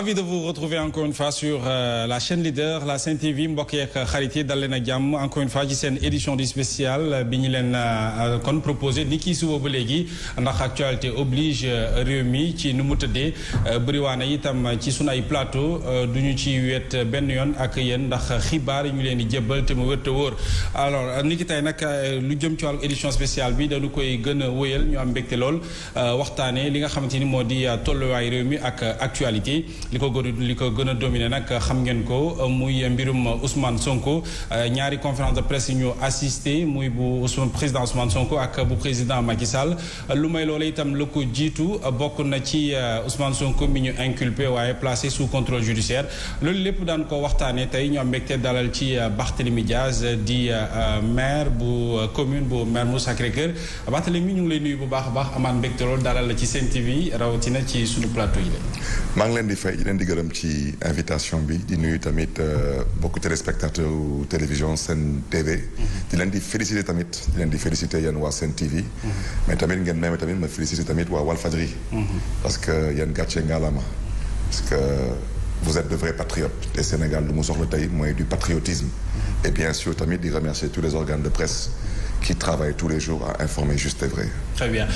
Ravi de vous retrouver encore une fois sur la chaîne leader la Sen TV mbokk yeeg xarit yi dal leen ak jàmm encore une fois ci seen édition du spécial bi ñu leen kon proposé ni kii suba ba léegi ndax actualité oblige réew mi ci nu mu tëddee bëriwaane itam ci sunu ay plateau du ñu ci wet benn yoon ak yéen ndax xibaar yi ñu leen di jébbal te mu wér te wóor alors ni ki tey nag lu jëm ci wàllu édition spéciale bi dañu koy gën a wëyal ñu am mbégte lool waxtaanee li nga xamante ni moo di tolluwaay réew mi ak actualité. li ko gën a dominé nag xam ngeen ko muy mbirum Ousmane Sonko ñaari conférence de presse yi ñu assisté muy bu président Ousmane Sonko ak bu président Macky Sall lu may loola itam la ko jiitu bokk na ci Ousmane Sonko mi ñu inculpé waaye placé sous contrôle judiciaire loolu lépp daan ko waxtaanee tey ñu am mbégte dalal ci Barthélémy Diaz di maire bu commune bu Mermoz Sacré-Cœur Barthélémy ñu ngi lay nuyu bu baax a baax amaan mbégte loolu dalal la ci Sen TV rawatina ci suñu plateau yi maa ngi leen di fay di leen di gërëm ci invitation bi di nuyu tamit beaucoup téléspectateurs télévision Sen TV. di leen di féliciter tamit di leen di féliciter yéen waa Sen TV. mais tamit ngeen may tamit ma féliciter tamit waa Walfadjri. parce que yéen gàcce ngaalama parce que vous êtes de vrais patriotes te Sénégal lu mu soxla tey mooy du patriotisme. et bien sûr tamit di remercier tous les organes de presse. qui travaille tous les jours à informer juste et vrai. très bien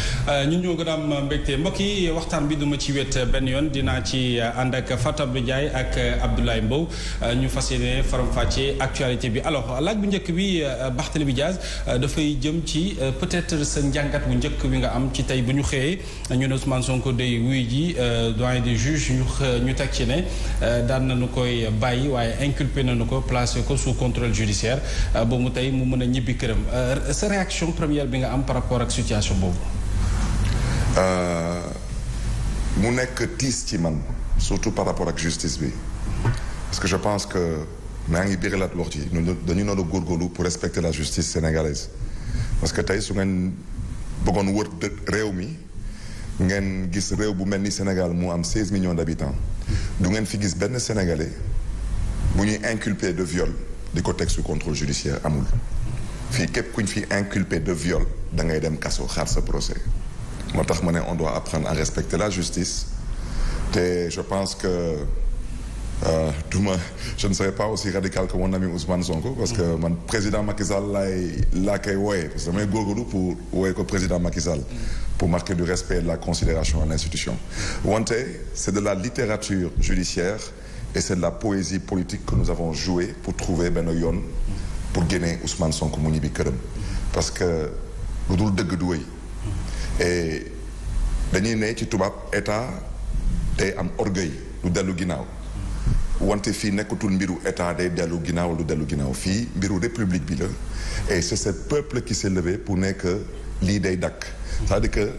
ñun ñoo gën a am mbégte mbokk yi waxtaan bi duma ci wet benn yoon dinaa ci ànd ak Fatou Abdou Ndiaye ak Abdoulaye Mbow ñu fas yéene faram-fàccee actualité bi alors laaj bu njëkk bi Barthélémy Diaz dafay jëm ci peut-être sa njàngat bu njëkk bi nga am ci tey bu ñu xëyee ñu ne Ousmane Sonko day wuy ji doyen des juges ñu teg ci ne daan nañu koy bàyyi waaye inculpé nañu ko placé ko sous contrôle judiciaire ba mu tey mu mën a ñibbi këram. sa réaction première bi nga am par rapport ak situation boobu. mu nekk tiis ci man surtout par rapport ak justice bi parce que je pense que maa ngi birilaat wax ji dañu noonu góorgóorlu pour respecter la justice sénégalaise parce que tey su ngeen bëggoon wër réew mi ngeen gis réew bu mel ni Sénégal mu am 16 millions d'habitants du ngeen fi gis benn Sénégalais bu ñuy inculpé de viol di ko teg sous contrôle judiciaire amul. fii képp kuñ fi inculpé de viol da ngay dem kaso xaar sa procès moo tax ma ne on doit apprendre à respecter la justice te je pense que je ne serai pas aussi radical que mon ami Ousmane Sonko parce que man président Macky Sall laa koy wooyee parce que damay góorgóorlu pour wooyee ko président Macky Sall pour marquer du respect et de la considération à l'institution wante c'est de la littérature judiciaire et c'est de la poésie politique que nous avons joué pour trouver benn yoon pour génne Ousmane Sonko mu ñibbi këram parce que lu dul dëgg du wéy et dañuy ne ci tubaab état day am orgueil lu dellu ginnaaw wante fii nekkatul mbiru état day dellu ginnaaw lu dellu ginnaaw fii mbiru république bi la et c'est ce peuple qui s'est levé pour ne que lii day dakk c'est-à-dire que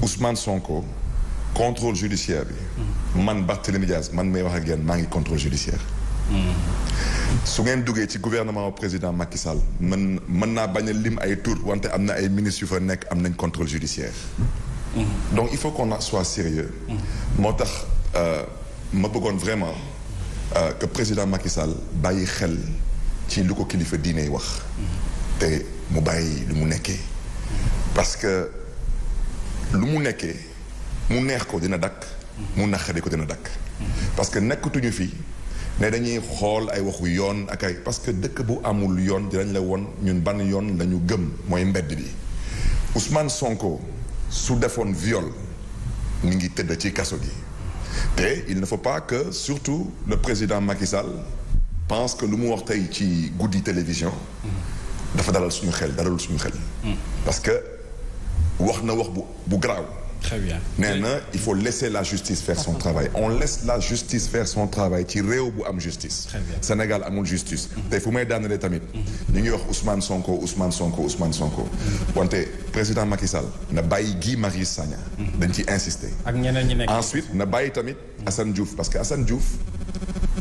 Ousmane Sonko contrôle judiciaire bi man Barthélémy Diaz man may wax ak yéen maa ngi contrôle judiciaire su ngeen duggee ci gouvernement président Macky Sall mën naa bañ a lim ay tur wante am na ay ministres yu fa nekk am nañ contrôle judiciaire donc il faut qu'on soit sérieux moo tax ma bëggoon vraiment que président Macky Sall bàyyi xel ci lu ko kilifa diine wax te mu bàyyi lu mu nekkee parce que lu mu nekkee mu neex ko dina dakk mu naqari ko dina dakk parce que nekkatuñu fi ne dañuy xool ay waxu yoon ak ay parce que dëkk bu amul yoon dinañ la woon ñun ban yoon la ñu gëm mooy mbedd bi Ousmane Sonko su defoon viol mi ngi tëdd ci kaso gi te il ne faut pas que surtout le président Macky Sall pense que lu mu wax tey ci guddi télévision dafa dalal suñu xel dalalul suñu xel parce que wax na wax bu garaaw. Très bien. nee na il faut laisser la justice faire son travail on laisse la justice faire son travail ci réew bu am justice. Très bien. Sénégal amul justice. tey fu may daanalee tamit. ñu ngi wax Ousmane Sonko Ousmane Sonko Ousmane Sonko. wante président Macky Sall na bàyyi Guy Marius Sagna. dañ ci insister. ak ñeneen ñi nekk. ensuite na bàyyi tamit Assane Diouf parce que Assane Diouf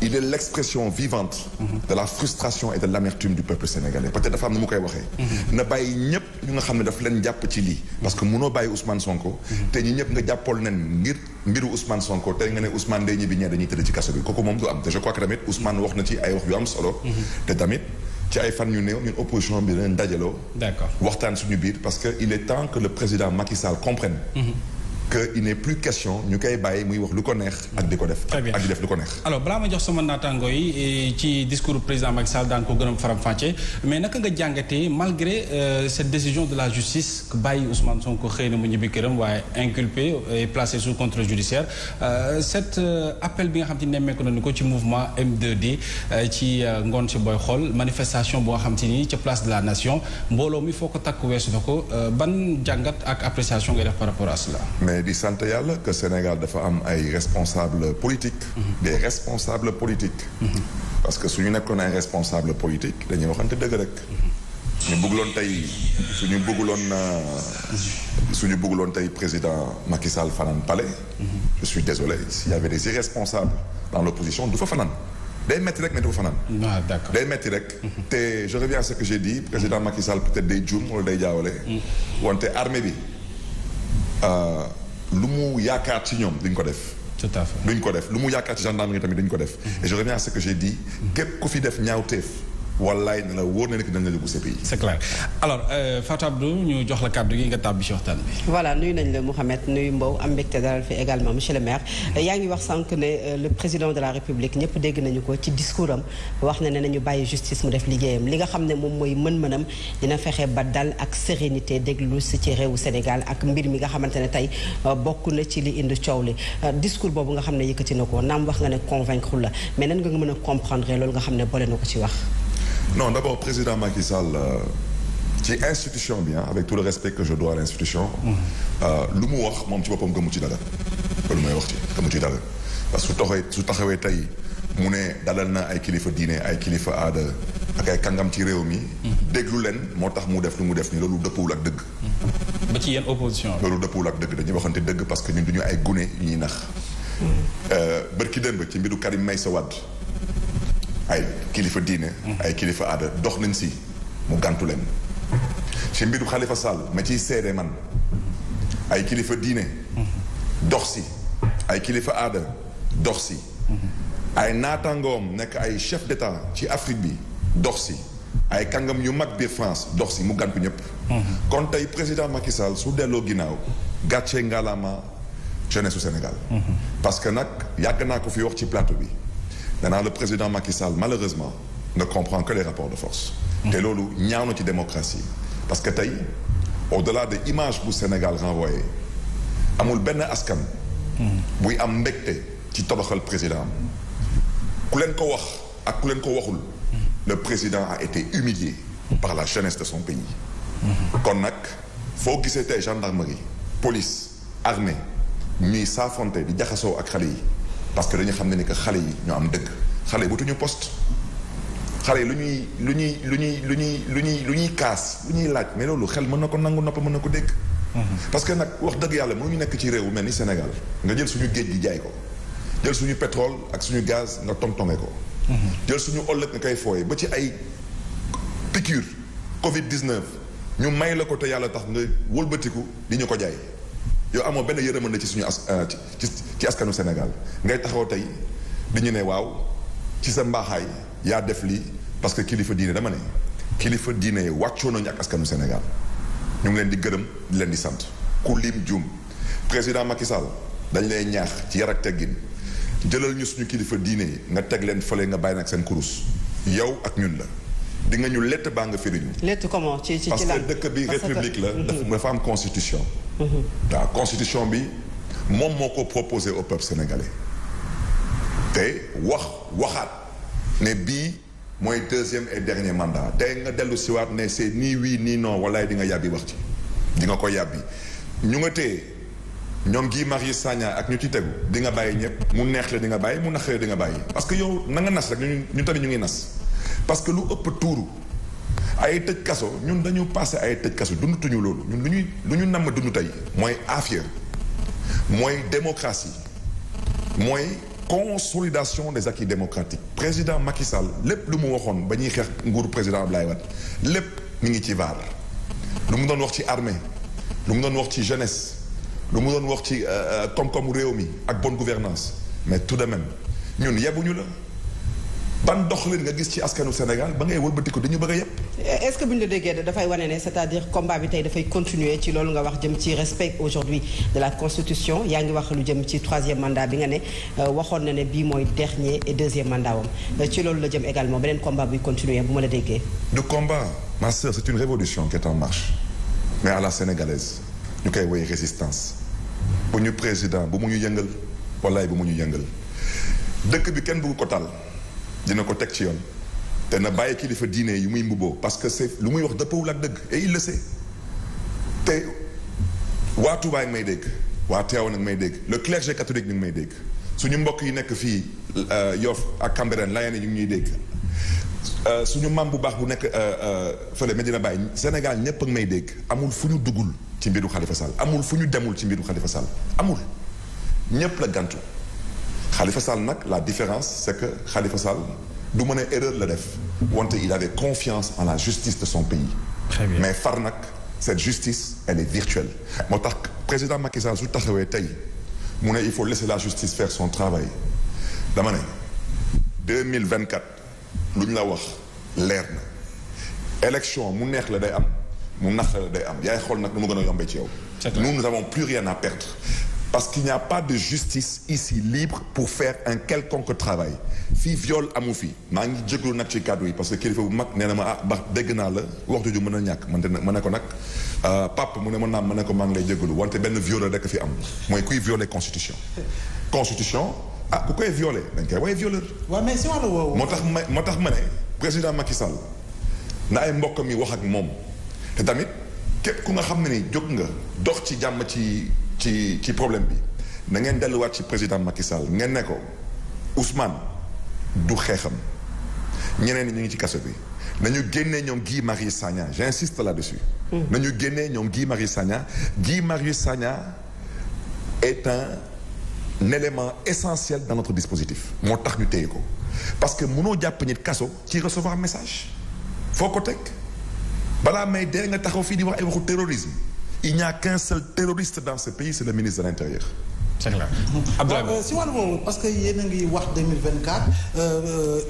il est l'expression vivante. de la frustration et de l'amertume du peuple sénégalais peut-être dafa am na mu koy waxee. na bàyyi ñëpp ñu nga xam ne daf leen jàpp ci lii. parce que mënoo bàyyi Ousmane Sonko. te ñi ñëpp nga jàppool nen ngir mbiru Ousmane Sonko tey nga ne Ousmane day ñibbi ñee dañuy tëdd ci kaso bi kooku moom du am te je crois que tamit Ousmane wax na ci ay wax yu am solo. te tamit ci ay fan yu néew ñun opposition bi dañ dajaloo. D'accord. waxtaan suñu biir parce que il est temps que le président Macky Sall comprenne. que il n'est plus question ñu koy bàyyi muy wax lu ko neex ak di ko def. Très bien ak di def lu ko neex. alors balaa ma jox sama naataango yi ci discours président Macky Sall daan ko gërëm faram-fàcce mais naka nga jàngatee malgré cette décision de la justice que bàyyi Ousmane Sonko xëy na mu ñibbi këram waaye inculpé et placé sous contrôle judiciaire cet appel bi nga xam te nemmeeku nañu ko ci mouvement M2D ci ngoon si booy xool manifestation boo xam te ni ca place de la nation mbooloo mi foo ko takk weesu na ko ban jàngat ak appréciation ngay def par rapport à cela. mais di sant yàlla que Sénégal dafa am ay responsables politiques. des responsables politiques. parce que su ñu nekkoon ay responsables politiques dañuy waxante dëgg rek. ñu bëgguloon tey suñu bëgguloon tey président Macky Sall fanaan palais. je suis désolé s'il y avait des irresponsables dans l'opposition du fa fanaan. day metti rek mais du fa fanaan. ah d'accord day metti rek. te je reviens à ce que j'ai dit président Macky Sall peut-être day juum wala day jaawale. wante armée bi. lu mu yaakaar ci ñoom duñ ko def. tout à fait duñ ko def lu mu yaakaar ci gendarmerie tamit duñ ko def. et je reviens à ce que j'ai dit. képp ku fi def ñaawteef. wallaay ne la wóor na ne que dañ la yóbbu CPI. c'est clair alors Fatou Abdou ñu jox la kàddu gi nga tàbbi ci waxtaan bi. voilà nuyu nañ la Mouhamed nuyu Mbow am mbégte dalal fi également monsieur le maire. yaa ngi wax sànq ne le président de la république ñëpp dégg nañu ko ci discours am wax na ne nañu bàyyi justice mu def liggéeyam li nga xam ne moom mooy mën-mënam dina fexe ba dal ak sérénité déglu si ci réewu Sénégal ak mbir mi nga xamante ne tey bokk na ci li indi coow li discours boobu nga xam ne yëkkati na ko naam wax nga ne convaincre la mais nan nga mën a comprendre loolu nga xam ne boole na ko ci wax. Non, d'abord, président Macky Sall, ci institution bi avec tout le respect que je dois à l'institution. lu mu wax moom ci boppam gëmu ci dara. loolu mooy wax ci gëmu ci dara parce que su taxawee tey mu ne dalal na ay kilifa diine ay kilifa aada ak ay kàngam ci réew mi. déglu leen moo tax mu def lu mu def nii loolu dëppwul ak dëgg. ba ci yenn opposition loolu dëppwul ak dëgg dañuy waxante dëgg parce que ñun du ñu ay gune yu ñuy nax. bërki démb ci mbiru Karim Meïssa Wade. ay kilifa diine ay kilifa aada dox nañ si mu gàntu leen ci mbiru Khalifa Sall ma ciy seede man ay kilifa diine dox si ay kilifa aada dox si ay naataangoom nekk ay chef d'état ci Afrique bi dox si ay kàngam yu mag biir France dox si mu gàntu ñëpp kon tey président Macky Sall su delloo ginnaaw gàcce ngalaama jeunesse su Sénégal parce que nag yàgg naa ko fi wax ci plateau bi maintenant le président Macky Sall malheureusement ne comprend que les rapports de force. te loolu ñaaw na ci démocratie parce que tey au-delà de image bu Sénégal renvoyé amul benn askan. buy am mbégte ci toroxal président ku leen ko wax ak ku leen ko waxul. le président a été humilié par la jeunesse de son pays. kon nag foo gisee tey gendarmerie police armée ñuy s'affronter di jaxasoo ak xale yi. parce que dañu xam ne ni que xale yi ñoo am dëgg xale yi butuñu poste xale yi lu ñuy kaas lu ñuy laaj mais loolu xel mën na ko nangu nopp mën na ko dégg. parce que nag wax dëgg yàlla mënuñu nekk ci réew mel ni Sénégal nga jël suñu géej gi jaay ko jël suñu pétrole ak suñu gaz nga tong-tonge ko. jël suñu ëllëg nga koy fooye ba ci ay piqûre Covid-19 ñu may la ko te yàlla tax nga wëlbatiku di ñu ko jaay. yow amoo benn yërëmande ci suñu ci askanu Sénégal ngay taxaw tey di ñu ne waaw ci sa mbaaxaay yaa def lii parce que kilifa diine dama ne kilifa diine wàccoo nañu ak askanu Sénégal ñu ngi leen di gërëm di leen di sant ku lim juum président Macky Sall dañ lay ñaax ci yar ak teggin jëlal ñu suñu kilifa diine yi nga teg leen fële nga bàyyi nag seen kurus yow ak ñun la di nga ñu lett baa nga firiñu. lett comment ci parce que dëkk bi république la dafa am constitution. waaw constitution bi moom moo ko proposé au peuple sénégalais te waxaat ne bii mooy deuxième et dernier mandat tey nga dellu siwaat ne c'est ni oui ni non walaay di nga yàbbi wax ci di nga ko yàbbi ñu nga téye ñoom Guy Marius Sagna ak ñu ci tegu di nga bàyyi ñëpp mu neex la di nga bàyyi mu naqaree di nga bàyyi parce que yow na nga nas rek ñu tamit ñu ngi nas parce que lu ëpp tuuru ay tëj kaso ñun dañu passé ay tëj kaso dundutuñu loolu ñun lu ñu namm dund tey mooy affaire mooy démocratie mooy consolidation des acquis démocratiques président Macky Sall lépp lu mu waxoon ba ñuy xeex nguuru président Abdoulaye Wade lépp mi ngi ci vaar lu mu doon wax ci armée lu mu doon wax ci jeunesse lu mu doon wax ci koom-koomu réew mi ak bonne gouvernance mais tout de même ñun yebuñu la ban doxalin nga gis ci askanu Sénégal ba ngay wëlbati ko dañu bëgg a yëpp. est-ce que bu ñu la déggee dafay wane ne c'est-à-dire combat bi tey dafay continuer ci loolu nga wax jëm ci respect aujourd'hui de la constitution yaa ngi wax lu jëm ci 3e mandat bi nga ne waxoon na ne bii mooy dernier et 2e mandat wam ci loolu la jëm également beneen combat buy continuer bu ma la déggee. du combat ma sœur c'est une révolution qui est en marche mais à la sénégalaise ñu koy woy résistance bu ñu président bu mu ñu yëngal wallaay bu mu ñu yëngal dëkk bi kenn bëgg ko tal dina ko teg ci yoon te na bàyyi kilifa diine yi muy mbubboo parce que c'est lu muy wax dëppawul ak dëgg et il le sait te waa Touba ngi may dégg waa Tivaouane nag may dégg le clergé catholique ñu ngi may dégg suñu mbokk yi nekk fii Yoff ak Cambérène Layène ñu ngi ñuy dégg suñu maam bu baax bu nekk fële Medina Baye Sénégal ñépp a ngi may dégg amul fu ñu duggul ci mbiru Khalifa Sall amul fu ñu demul ci mbiru Khalifa Sall amul ñépp la gantu Khalifa Sall nag la différence c'est que Khalifa Sall du mën a erreur la def wante il avait confiance en la justice de son pays. Très bien. mais far nag cette justice elle est virtuelle. moo tax président Macky Sall su taxawee tey mu ne il faut laisser la justice faire son travail dama ne 2024 lu ñu la wax leer na élection mu neex la day am mu nax la day am yaay xool nag nu mu gën a yombee ci yow. nous n'avons plus rien à perdre. parce qu'il n'y a pas de justice ici libre pour faire un quelconque travail fii viol amu fi maa ngi jéglu nag ci kàddu yi parce que kilifa bu mag nee na ma ba dégg naa la waxtu ju mën a ñàkk ma ne ko nag pap mu ne ma naam ma ne ko maa ngi lay jéglu wante benn violeur rek fi am mooy kuy violer constitution ku koy violer dañ koy waaye violeur mais si wàllu woowu moo tax ma ne président Macky Sall na ay mbokk mi wax ak moom te tamit képp ku nga xam ne ni jóg nga dox ci jàmm ci problème bi na ngeen delluwaat ci président Macky Sall ngeen ne ko Ousmane du xeexam ñeneen ñi ñu ngi ci kaso bi nañu génnee ñoom Guy Marius Sagna j'insiste là-dessus. nañu génnee ñoom Guy Marius Sagna. Guy Marius Sagna est un élément essentiel dans notre dispositif moo tax ñu téye ko parce que mënoo jàpp nit kaso ci recevoir message foo ko teg balaa may dee nga taxaw fii di wax ay waxu terrorisme. Il n'y a qu'un seul terroriste dans ce pays, c'est le ministre de l'Intérieur. C'est clair. Abdoulaye si wàllu boobu parce que yéen a ngi wax 2024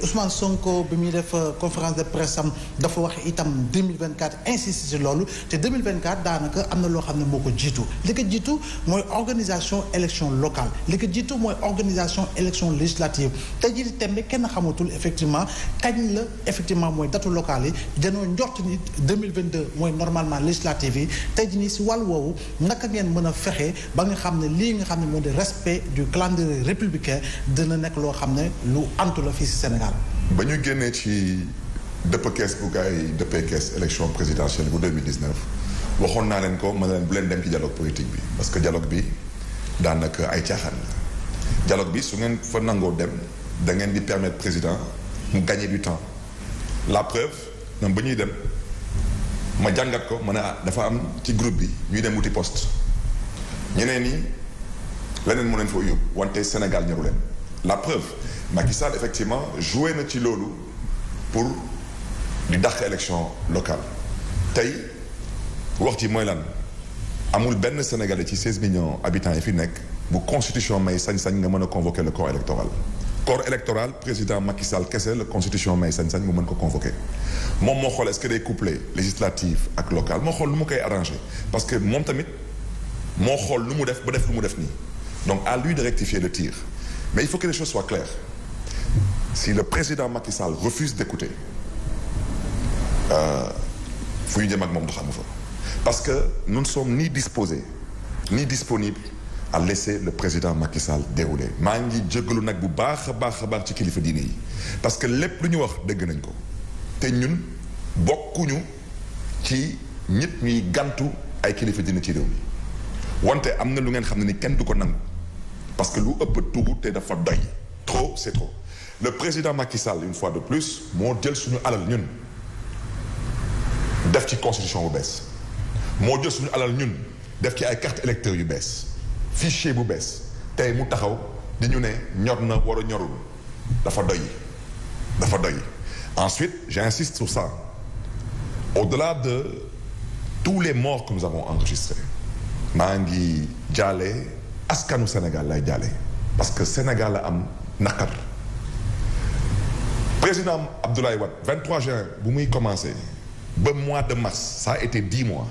Ousmane Sonko bi muy def conférence de presse am dafa wax itam 2024 insiste ci loolu te 2024 daanaka am na loo xam ne moo ko jiitu li ko jiitu mooy organisation élection locale li ko jiitu mooy organisation élection législative tey jii tembe kenn xamatul effectivement kañ la effectivement mooy datu locale yi danoo njort ni 2022 mooy normalement législative yi tey jii nii si wàllu woowu naka ngeen mën a fexe ba nga xam ne lii nga xam ne de respect du calendrier républicain dina nekk loo xam ne lu antu la fii si Sénégal. ba ñu génnee ci dëpp kees bu gars yi dëppee kees élection présidentielle bu 2019 waxoon naa leen ko ma ne leen bu leen dem ci dialogue politique bi parce que dialogue bi daanaka ay caaxaan la dialogue bi su ngeen fa nangoo dem da ngeen di permettre président mu gagner du temps la preuve ñoom ba ñuy dem ma jàngat ko ma ne dafa am ci groupe bi ñuy dem wuti poste ñeneen ñi. leneen mu leen fa yóbbu wante Sénégal ñëru leen la preuve Macky Sall effectivement joué na ci loolu pour di dàq élection locale tey wax ci mooy lan amul benn Sénégalais ci 16 millions habitants yi fi nekk bu constitution may sañ-sañ nga mën a convoquer le corps électoral corps électoral président Macky Sall kese la constitution may sañ-sañ mu mën ko convoquer moom moo xool est-ce que day coupler législative ak locale moo xool nu mu koy arranger parce que moom tamit moo xool nu mu def ba def lu mu def nii donc à lui de rectifier le tir mais il faut que les choses soient claires si le président Macky Sall refuse d'écouter fu ñu jëm ak moom xamu fa parce que nous ne sommes ni disposés ni disponibles à laisser le président Macky Sall dérouler maa ngi jégalu nag bu baax a baax ci kilifa diine yi parce que lépp lu ñu wax dégg nañ ko te ñun bokkuñu ci ñit ñuy gantu ay kilifa diine ci réew mi wante am na lu ngeen xam ne ni kenn du ko nangu parce que lu ëpp tuuru te dafa doy trop c'est trop le président Macky Sall une fois de plus moo jël suñu alal ñun def ci constitution bu bees moo jël suñu alal ñun def ci ay carte électeur yu bees fichier bu bees tey mu taxaw di ñu ne ñor na war a ñorul dafa doy ensuite j'insiste sur ça au-delà de tous les morts que nous avons enregistrés maa ngi jaale askanu Sénégal lay jaale parce que Sénégal la am naqar président Abdoulaye Wade 23 juin bu muy commencé ba mois de mars ça a été 10 mois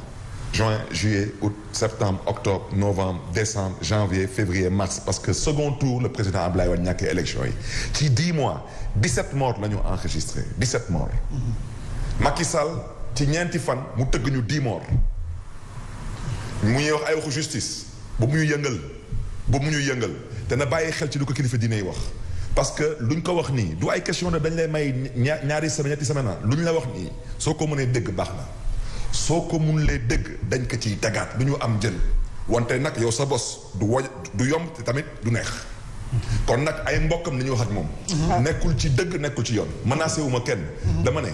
juin juillet août septembre octobre novembre décembre janvier février mars parce que second tour le président Abdoulaye Wade ñàkkee élection yi ci 10 mois 17 morts la ñu enregistré 17 morts. Macky Sall ci ñeenti fan mu tëgg ñu 10 morts mu ñuy wax ay waxu justice bu mu ñu yëngal te na bàyyi xel ci lu ko kilifa diine yi wax. parce que luñ ko wax nii du ay question ne dañ lay may ñaari semaine ñetti semaine lu ñu la wax nii soo ko mënee dégg baax na soo ko mënulee dégg dañ ko ciy tagaat du ñu am jël wante nag yow sa bos du yomb te tamit du neex kon nag ay mbokkam ni ñu wax ak moom nekkul ci dëgg nekkul ci yoon menacé wu ma kenn dama ne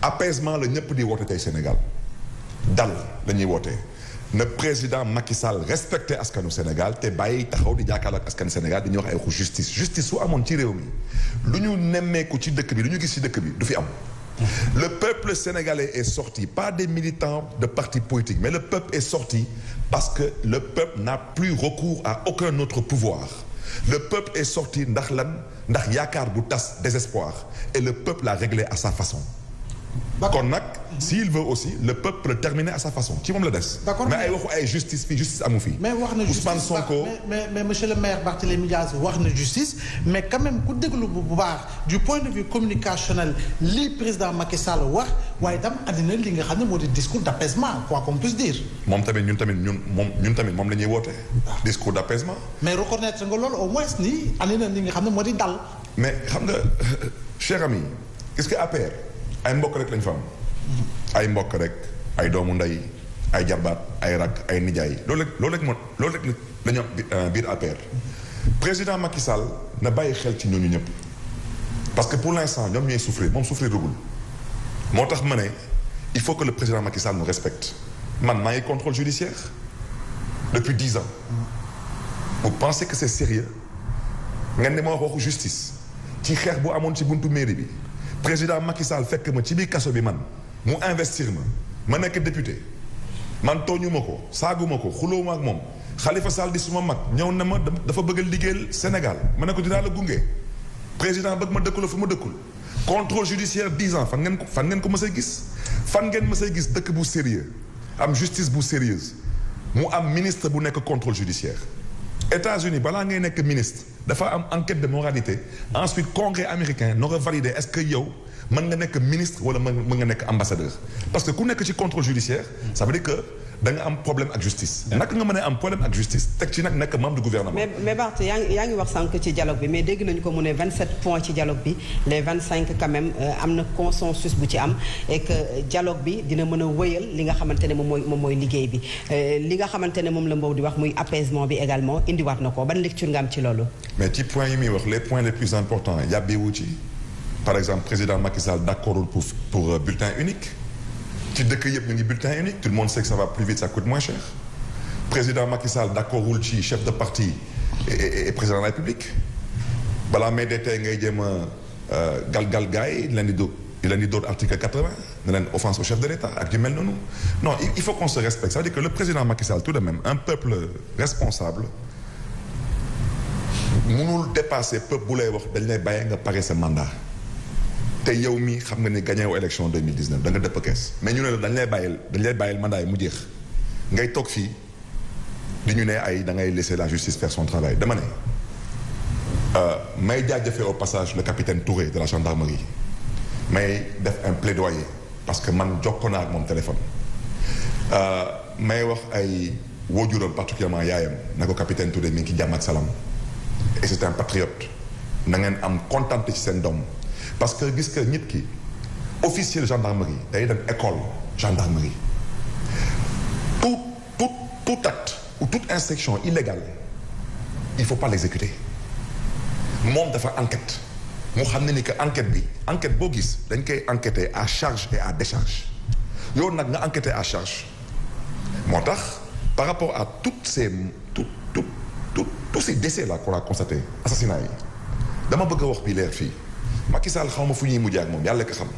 apaisement la ñëpp di woote tey Sénégal dal la ñuy wootee na président Macky Sall respecté askanu Sénégal te bàyyi taxaw di jàkkaarloo ak askanu Sénégal di ñuy wax ay waxu justice su amoon ci réew mi lu ñu nemmeeku ci dëkk bi lu ñu gis ci dëkk bi du fi am. Le peuple sénégalais est sorti pas des militants de partis politiques mais le peuple est sorti parce que le peuple n'a plus recours à aucun autre pouvoir. Le peuple est sorti ndax lan ndax yaakaar bu tas désespoir et le peuple l'a réglé à sa façon. kon nag s'il veut aussi le peuple peut le terminer à sa façon ci moom la des. mais ay waxu ay justice fii justice amu fii. mais wax na justice Ousmane Sonko mais monsieur le maire Barthélémy Dias wax na justice mais quand même ku déglu bu baax du point de vue communicationnel li président Macky Sall wax waaye itam àddina li nga xam ne moo di discours d'apaisement quoi qu'on puisse dire. moom tamit ñun tamit moom la ñuy woote. discours d'apaisement. mais reconnaître nga loolu au moins ni àddina li nga xam ne moo di dal. mais xam nga cher ami est-ce que APR. ay mbokk rek lañ fa am ay mbokk rek ay doomu ndey ay jarbaat ay rak ay nijaay loolu rek la ñu am biir APR président Macky Sall na bàyyi xel ci ñooñu ñëpp parce que pour l'instant ñoom ñooy souffrir moom souffrir rugul moo tax ma ne il faut que le président Macky Sall nous respecte man maa ngi contrôle judiciaire depuis 10 ans vous pensez que c'est sérieux ngeen ne ma wax waxu justice ci xeex bu amoon ci buntu mairie bi président Macky Sall fekk ma ci biir kaso bi man mu investir ma nekk député man tooñu ma ko saagu ma ko xuloo ma ak moom Khalifa Sall di suma mag ñëw na ma dafa bëgg a liggéeyal Sénégal ma ne ko dinaa la gunge président bëgg ma dëkkuloo fu ma dëkkul contrôle judiciaire 10 ans fan ngeen ko mës a gis fan ngeen mës a gis dëkk bu sérieux am justice bu sérieuse mu am ministre bu nekk contrôle judiciaire États-Unis balaa ngay nekk ministre dafa am enquête de moralité ensuite congrès américain noo ko validé est-ce que yow mën nga nekk ministre wala mën nga nekk ambassadeur parce que ku nekk ci contrôle judiciaire ça veut dire que da nga am problème ak justice. naka nga mën a am problème ak justice teg ci nag nekk membre du gouvernement. mais Barth yaa ngi wax sànq ci dialogue bi mais dégg nañu ko mu ne 27 points ci dialogue bi les 25 quand même am na consensus bu ci am et que dialogue bi dina mën a wëyal li nga xamante ne moom mooy liggéey bi li nga xamante ne moom la Mbow di wax muy apaisement bi également indiwaat na ko ban lecture nga am ci loolu. mais ci points yi muy wax les points les plus importants yàbbiwu ci par exemple président Macky Sall d'accordul pour bulletin unique. ci dëkk yëpp ñu ngi bulletin unique tout le monde sait que ça va plus vite ça coûte moins cher président Macky Sall d'accordul ci chef de parti et président de la République balaa may dee tey ngay jéem a galgal gars yi leen di dóor article 80 ne leen offense au chef de l'État ak yu mel noonu non il faut qu'on se respecte ça veut dire que le président Macky Sall tout de même un peuple responsable mënul dépasser peuple bu lay wax dañ lay bàyyee nga pare sa mandat te yow mi xam nga ni gagné wu élection 2019 da nga dëpp kees mais ñu ne la dañ lay bàyyil mandat yi mu jeex ngay toog fii di ñu ne ay da ngay laisser la justice faire son travail dama ne may jaajëfee au passage le capitaine Touré de la gendarmerie may def un plaidoyer parce que man jokkoo naa ak moom téléphone may wax ay waajuram particulièrement yaayam na ko capitaine Touré mi ngi ci jàmm ak salaam et c'est un patriote na ngeen am contenté ci seen doom parce que gis nga nit ki officier de gendarmerie day dem école gendarmerie tout acte ou toute instruction illégale il faut pas l'exécuter moom dafa enquête mu xam ne ni que enquête boo gis dañ koy enquêter à charge et à décharge yow nag nga enquêter à charge moo tax par rapport à tous ces décès là qu'on a constaté assassinat yi dama bëgg a wax bi leer fii Macky Sall xaw ma fu ñuy mujjee ak moom yàlla ko xam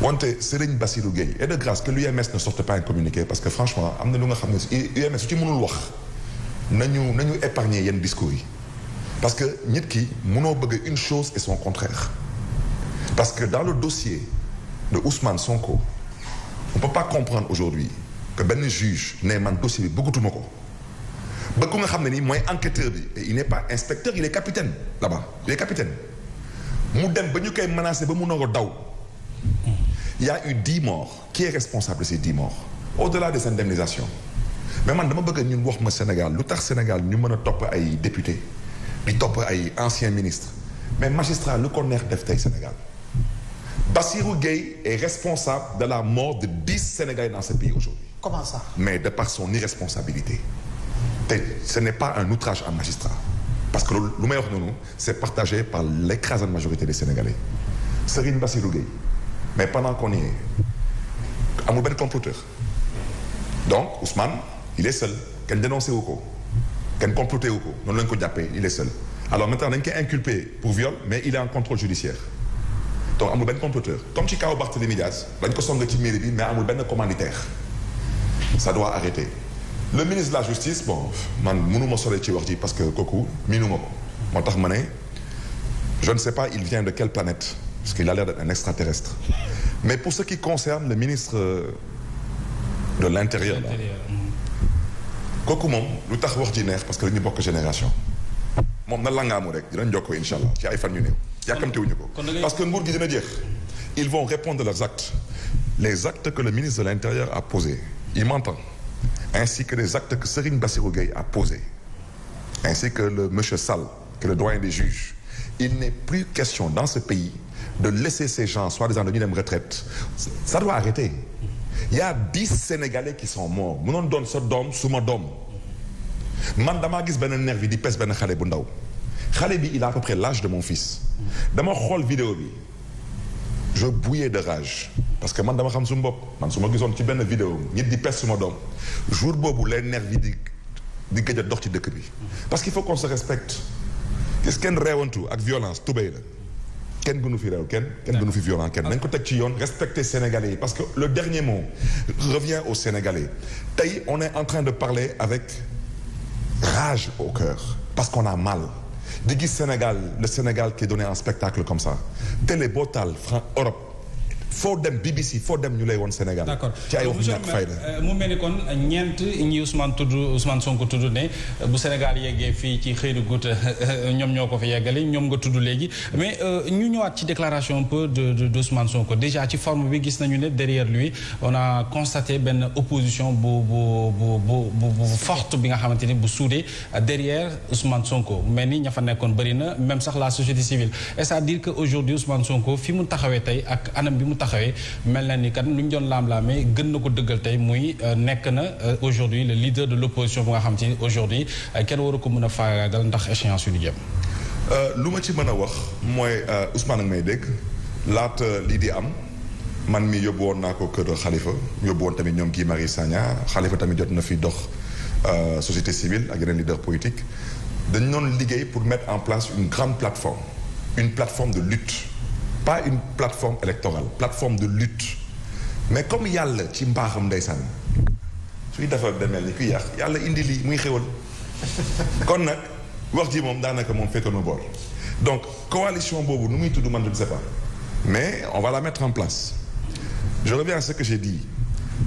wante Serigne Bassirou Gueye et de grâce que l'UMS ne sorte pas un communiqué parce que franchement am na lu nga xam ne UMS su ci mënul wax nañu épargner yenn discours yi parce que nit ki mënoo bëgg une chose et son contraire Parce que dans le dossier de Ousmane Sonko, on ne peut pas comprendre aujourd'hui que benn juge ne man dossier bi bëggatuma ko ba ku nga xam ne nii mooy enquêteur bi et il n'est pas inspecteur, il est capitaine là-bas, il est capitaine mu dem ba ñu koy menacé ba mu nangoo daw. Il y a eu 10 morts. Qui est responsable de ces 10 morts? Au-delà des indemnisations. Mais man dama bëgg ñun wax ma Sénégal lu tax Sénégal ñu mën a topp ay députés di topp ay anciens ministres mais magistrat lu ko neex def tey Sénégal. Bassirou Gueye est responsable de la mort de 10 Sénégalais dans ce pays aujourd'hui. Comment ça? Mais de par son irresponsabilité. Ce n'est pas un outrage à magistrat. Parce que lu may wax noonu c'est partagé par l'écrasante majorité des Sénégalais. Serigne Bassirou Gueye. Mais pendant qu'on y est amul benn comploteur. Donc Ousmane il est seul kenn dénoncé wu ko kenn comploté wu ko noonu lañu ko jàppee il est seul. Alors maintenant dañ koy inculpé pour viol mais il est en contrôle judiciaire. Donc amul benn comploteur comme ci kaw Barthélémy Dias dañ ko song ci mairie bi mais amul benn commanditaire. Ça doit arrêter. Le ministre de la justice bon man mënuma sore ci wax ji parce que kooku miinuma ko moo tax ma ne je ne sais pas il vient de quelle planète parce qu'il a l'air d'être un extraterrestre. Mais pour ce qui concerne le ministre de l'intérieur là kooku moom lu tax wax ji neex parce que dañu bokk génération moom na langaamu rek dinañ jokkoo incha allah ci ay fan yu néew yàkkamtewuñu ko parce que nguur gi dina jeex ils vont répondre de leurs actes les actes que le ministre de l'intérieur a posés il m'entend ainsi que les actes que Serigne Bassirou Gueye a posés ainsi que le monsieur Sall que le doyen des juges il n'est plus question dans ce pays de laisser ces gens soi-disant dañuy dem retraite ça doit arrêter. Il y a 10 Sénégalais qui sont morts mënoon doon sa doom suma doom man damaa gis benn nervi di pes benn xale bu ndaw xale bi il a à peu près l'âge de mon fils dama xool vidéo bi je bouillais de rage parce que man dama xam suñu bopp man su ma gisoon ci benn vidéo nit di pes suma doom jour boobu les nervi di gëj a dox ci dëkk bi parce qu'il faut qu'on se respecte gis kenn reewantu ak violence tubéy la kenn gënu fi réew kenn gënu fi violent kenn nañ ko teg ci yoon respecter Sénégalais yi parce que le dernier mot revient aux Sénégalais tey on est en train de parler avec rage au cœur parce qu'on a mal di gis Sénégal le Sénégal qui est donné un spectacle comme ça télé boo taal Europe foo dem BBC foo dem ñu lay woon Sénégal. d'accord ci ay wax ñàkk fayda mu mel ni kon ñeent ñi Ousmane Sonko tudd ne bu Sénégal yeggee fii ci xëy na guut ñoom ñoo ko fi yeggali ñoom nga tudd léegi mais ñu ñëwaat ci déclaration un peu de Ousmane Sonko déjà ci forme bi gis nañu ne derrière lui on a constaté benn opposition bu forte bi nga xamante ni bu soudée derrière Ousmane Sonko mel ni ña fa nekkoon bëri na même sax la société civile c'est-à-dire que aujourd'hui Ousmane Sonko fi mu taxawee tey ak anam bi mu taxawee mel na ni kat lu ñu doon laam-laamee gën na ko dëggal tey muy nekk na aujourd'hui le leader de l'opposition bu nga xam ci aujourd'hui kenn waru ko mën a faagaagal ndax échéance yu ñu jëm. lu ma ci mën a wax mooy Ousmane ak may dégg laata lii di am man mi yóbbu woon naa ko kër Khalifa yóbbu woon tamit ñoom Guy Marius Sagna Khalifa tamit jot na fi dox société civile ak yeneen leader politique dañu doon liggéey pour mettre en place une grande plateforme de lutte. Pas une plateforme électorale plateforme de lutte mais comme yàlla ci mbaaxam ndeysaan suy defar demel ni kuy yàq yàlla indi lii muy xéwal kon nag wax ji moom daanaka moom féetoon na boor donc coalition boobu nu muy tudd man je ne sais pas mais on va la mettre en place je reviens à ce que j'ai dit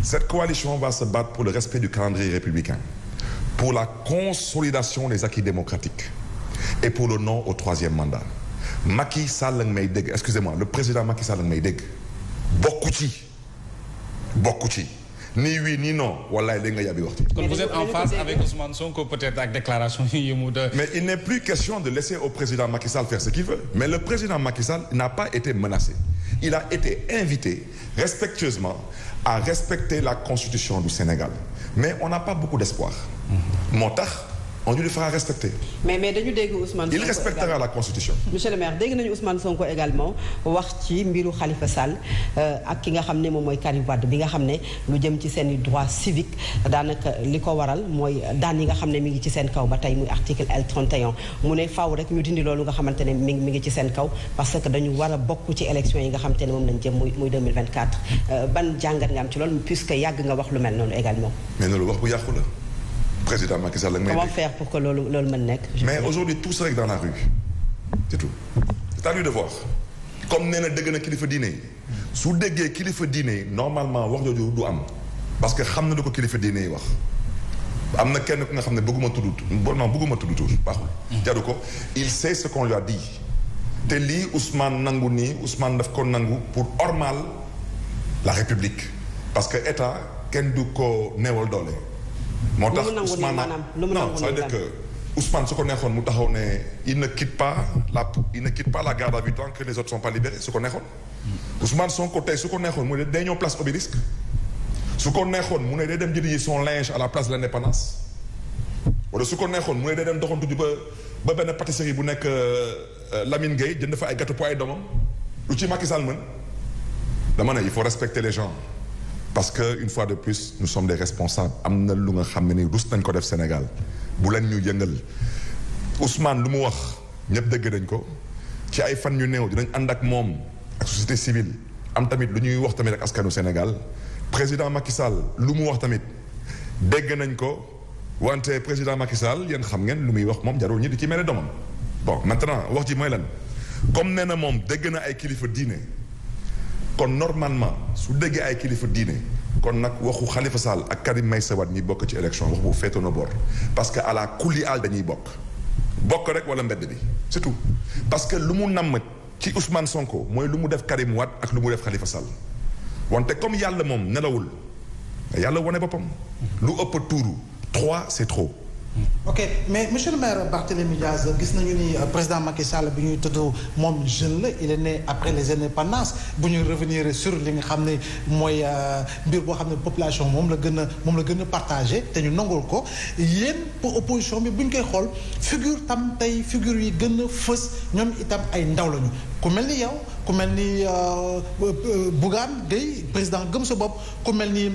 cette coalition va se battre pour le respect du calendrier républicain pour la consolidation des acquis démocratiques et pour le non au 3e mandat Macky Sall la may dégg excusez-moi le président Macky Sall la may dégg bokku ci ni oui ni non wallaay léegi nga yàbbi waxtu. kon vous êtes en phase avec Ousmane Sonko peut-être ak déclaration yi mu de. Mais il n'est plus question de laisser au président Macky Sall faire ce qu'il veut mais le président Macky Sall n'a pas été menacé il a été invité respectueusement à respecter la constitution du Sénégal mais on n'a pas beaucoup d'espoir. moo tax. on lui fera respecter. mais dañu dégg Ousmane Sonko il respectera la constitution. monsieur le maire dégg nañu Ousmane Sonko également wax ci mbiru Khalifa Sall ak ki nga xam ne moom mooy Karim Wade bi nga xam ne lu jëm ci seen i droit civique daanaka li ko waral mooy daan yi nga xam ne mi ngi ci seen kaw ba tey muy article L31 mu ne faaw rek ñu dindi loolu nga xamante ne mi ngi ci seen kaw parce que dañu war a bokk ci élection yi nga xamante ne moom lañ jëm muy 2024 ban jàngat nga am ci loolu puisque yàgg nga wax lu mel noonu également. mais loolu wax bu yàqu la. Président Macky Sall ak may comment faire pour que loolu mën nekk. mais aujourd'hui tout se règle dans la rue c'est tout c'est à lui de voir comme nee na dégg na kilifa diine yi su déggee kilifa diine yi normalement wax jooju du am parce que xam na lu ko kilifa diine yi wax am na kenn ku nga xam ne bëgguma tudd tur baaxul jaru ko il sait ce qu'on lui a dit te lii Ousmane nangu nii Ousmane daf ko nangu pour ormal la République parce que état kenn du ko neewal doole moo tax Ousmane non ça veut dire que Ousmane su ko neexoon mu taxaw ne il ne quitte pas la garde à vue tant que les autres sont pas libérés su ko neexoon Ousmane Sonko tey su ko neexoon mu ne day ñëw place Obélisque su ko neexoon mu ne day dem jëndi son linge à la place de l'Indépendance wala su ko neexoon mu ne day dem doxantu ji ba benn pâtisserie bu nekk Lamine Gueye jënd fa ay gâteau pour ay doomam lu ci Macky Sall mën dama ne il faut respecter les gens parce que une fois de plus nous sommes des responsables am na lu nga xam ne ni rus nañ ko def Sénégal bu leen ñu yëngal Ousmane lu mu wax ñëpp dégg nañ ko ci ay fan ñu néew dinañ ànd ak moom ak société civile am tamit lu ñuy wax tamit ak askanu Sénégal président Macky Sall lu mu wax tamit dégg nañ ko wante président Macky Sall yéen xam ngeen lu muy wax moom jarul ñi di ci mel ne doomam bon maintenant wax ji mooy lan comme nee na moom dégg na ay kilifa diine kon normalement su déggee ay kilifa diine kon nag waxu Khalifa Sall ak Karim Meïssa Wade ñi bokk ci élection wax bu féetoo na bor parce que à la kulli aal dañuy bokk rek wala mbedd bi c'est tout parce que lu mu namm ci Ousmane Sonko mooy lu mu def Karim Wade ak lu mu def Khalifa Sall wante comme yàlla moom nelawul yàlla wane boppam lu ëpp tuuru 3 c'est trop. ok mais monsieur le maire Barthélémy Diaz gis nañu ni président Macky Sall bi ñuy tudd moom jeune la il est né après les indépendances bu ñu revenir sur li nga xam ne mooy mbir boo xam ne population moom la gën a partagé te ñu nangul ko yéen pour opposition bi bu ñu koy xool figure yi gën a fës ñoom itam ay ndaw lañu ku mel ni yow ku mel ni Bougane Gueye président gëm sa bopp ku mel ni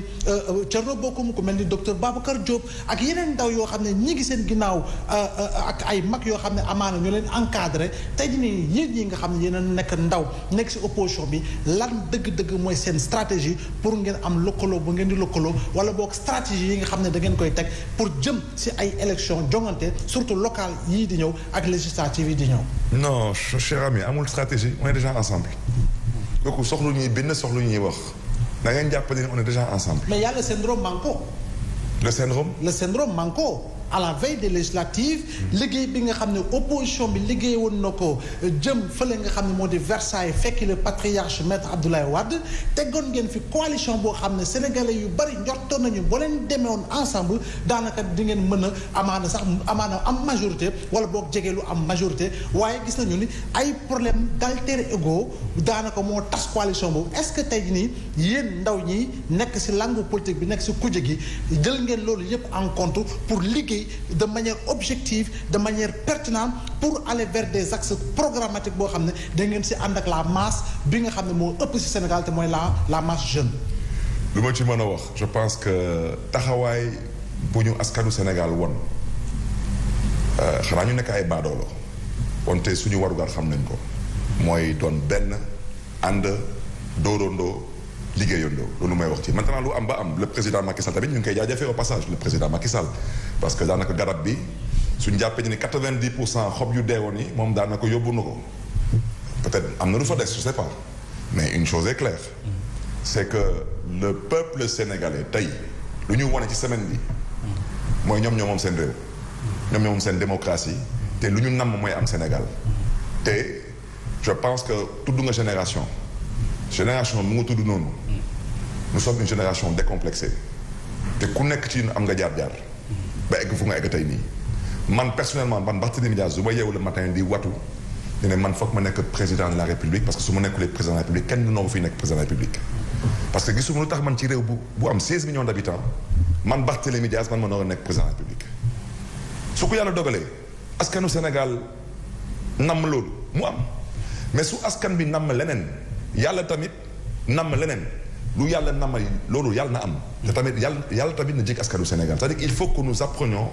Thierno Bocoum ku mel ni docteur Babacar Diop ak yeneen ndaw yoo xam ne ñi ngi seen ginnaaw ak ay mag yoo xam ne amaana ñu leen encadré tey jii nii yéen ñi nga xam ne yéen a nekk ndaw nekk ci opposition bi lan dëgg-dëgg mooy seen stratégie pour ngeen am lëkkaloo bu ngeen di lëkkaloo wala boog stratégie yi nga xam ne da ngeen koy teg pour jëm ci ay élections jongante surtout locales yii di ñëw ak législatives yi di ñëw. non cher ami amul stratégie on est déjà ensemble. kooku soxlu ñuy bind soxlu ñuy wax da ngeen jàpp ne on est déjà ensemble. mais y a le syndrome Manko. le syndrome Manko. à la veille des législatives liggéey bi nga xam ne opposition bi liggéey woon na ko jëm fële nga xam ne moo di Versailles fekki le patriarche maître Abdoulaye Wade teggoon ngeen fi coalition boo xam ne sénégalais yu bari njortoon nañu boo leen demee woon ensemble daanaka di ngeen mën a amaana am majorité wala boog jege lu am majorité waaye gis nañu ni ay problème d'alter ego daanaka moo tas coalition boobu est-ce que tey nii yéen ndaw ñi nekk ci langue politique bi nekk ci kuje gi jël ngeen loolu yépp en compte pour liggéey de manière objective de manière pertinente pour aller vers des axes programmatiques boo xam ne da ngeen ci ànd ak la masse bi nga xam ne moo ëpp ci Sénégal te mooy la masse jeune. lu ma ci mën a wax je pense que taxawaay bu ñu askanu Sénégal won xanaa ñu nekk ay baadoolo wante suñu warugar xam nañ ko mooy doon benn ànd dóorandoo liggéeyandoo loolu may wax ci maintenant lu am ba am le président Macky Sall tamit ñu ngi koy jaajëfee au passage le président Macky Sall parce que daanaka garab bi suñ jàppee ni 90% xob yu deewoon yi moom daanaka yóbbu na ko peut-être am na lu fa des je sais pas mais une chose est claire c'est que le peuple sénégalais tey lu ñu wone ci semaine bi mooy ñoom moom seen réew ñoom moom seen démocratie te lu ñu namm mooy am Sénégal te je pense que tudd nga génération mu nga tudd noonu nous sommes une génération décomplexée te ku nekk ci am nga jaar-jaar ba egg fu nga egg tey nii man personnellement man Barthélémy Dias su ma yeewu le matin di watu ne man foog ma nekk président de la République parce que su ma nekkulee président de la République kenn noo fi nekk président de la République parce que gisuma lu tax man ci réew bu am 16 millions d'habitants man Barthélémy Dias man ma noo nekk président de la République su ko yàlla dogalee askanu Sénégal namm loolu mu am mais su askan bi namm leneen yàlla tamit namm leneen lu yàlla namm loolu yàlla na am te tamit yàlla tamit na jég askanu Sénégal c'est-à-dire il faut que nous apprenions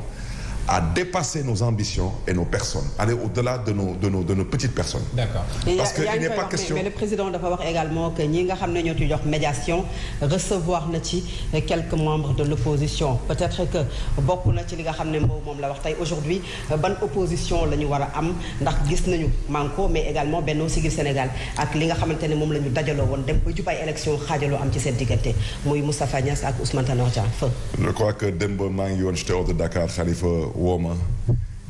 à dépasser nos ambitions et nos personnes, aller au-delà de nos petites personnes. D'accord. Parce qu'il n'est pas question. Mais le président dafa wax également que ñi nga xam ne ñoo ci jox médiation recevoir na ci quelques membres de l'opposition peut-être que bokk na ci li nga xam ne moom la wax tey aujourd'hui ban opposition la ñu war a am ndax gis nañu Manko mais également Benno Siggil Sénégal ak li nga xamante ne moom la ñu dajaloo woon dem ba jub ay élection xaajaloo am ci seen diggante muy Moustapha Niasse ak Ousmane Tanor Dieng fa. Je crois que démb maa ngi woon j'étais hors de Dakar Khalifa wooma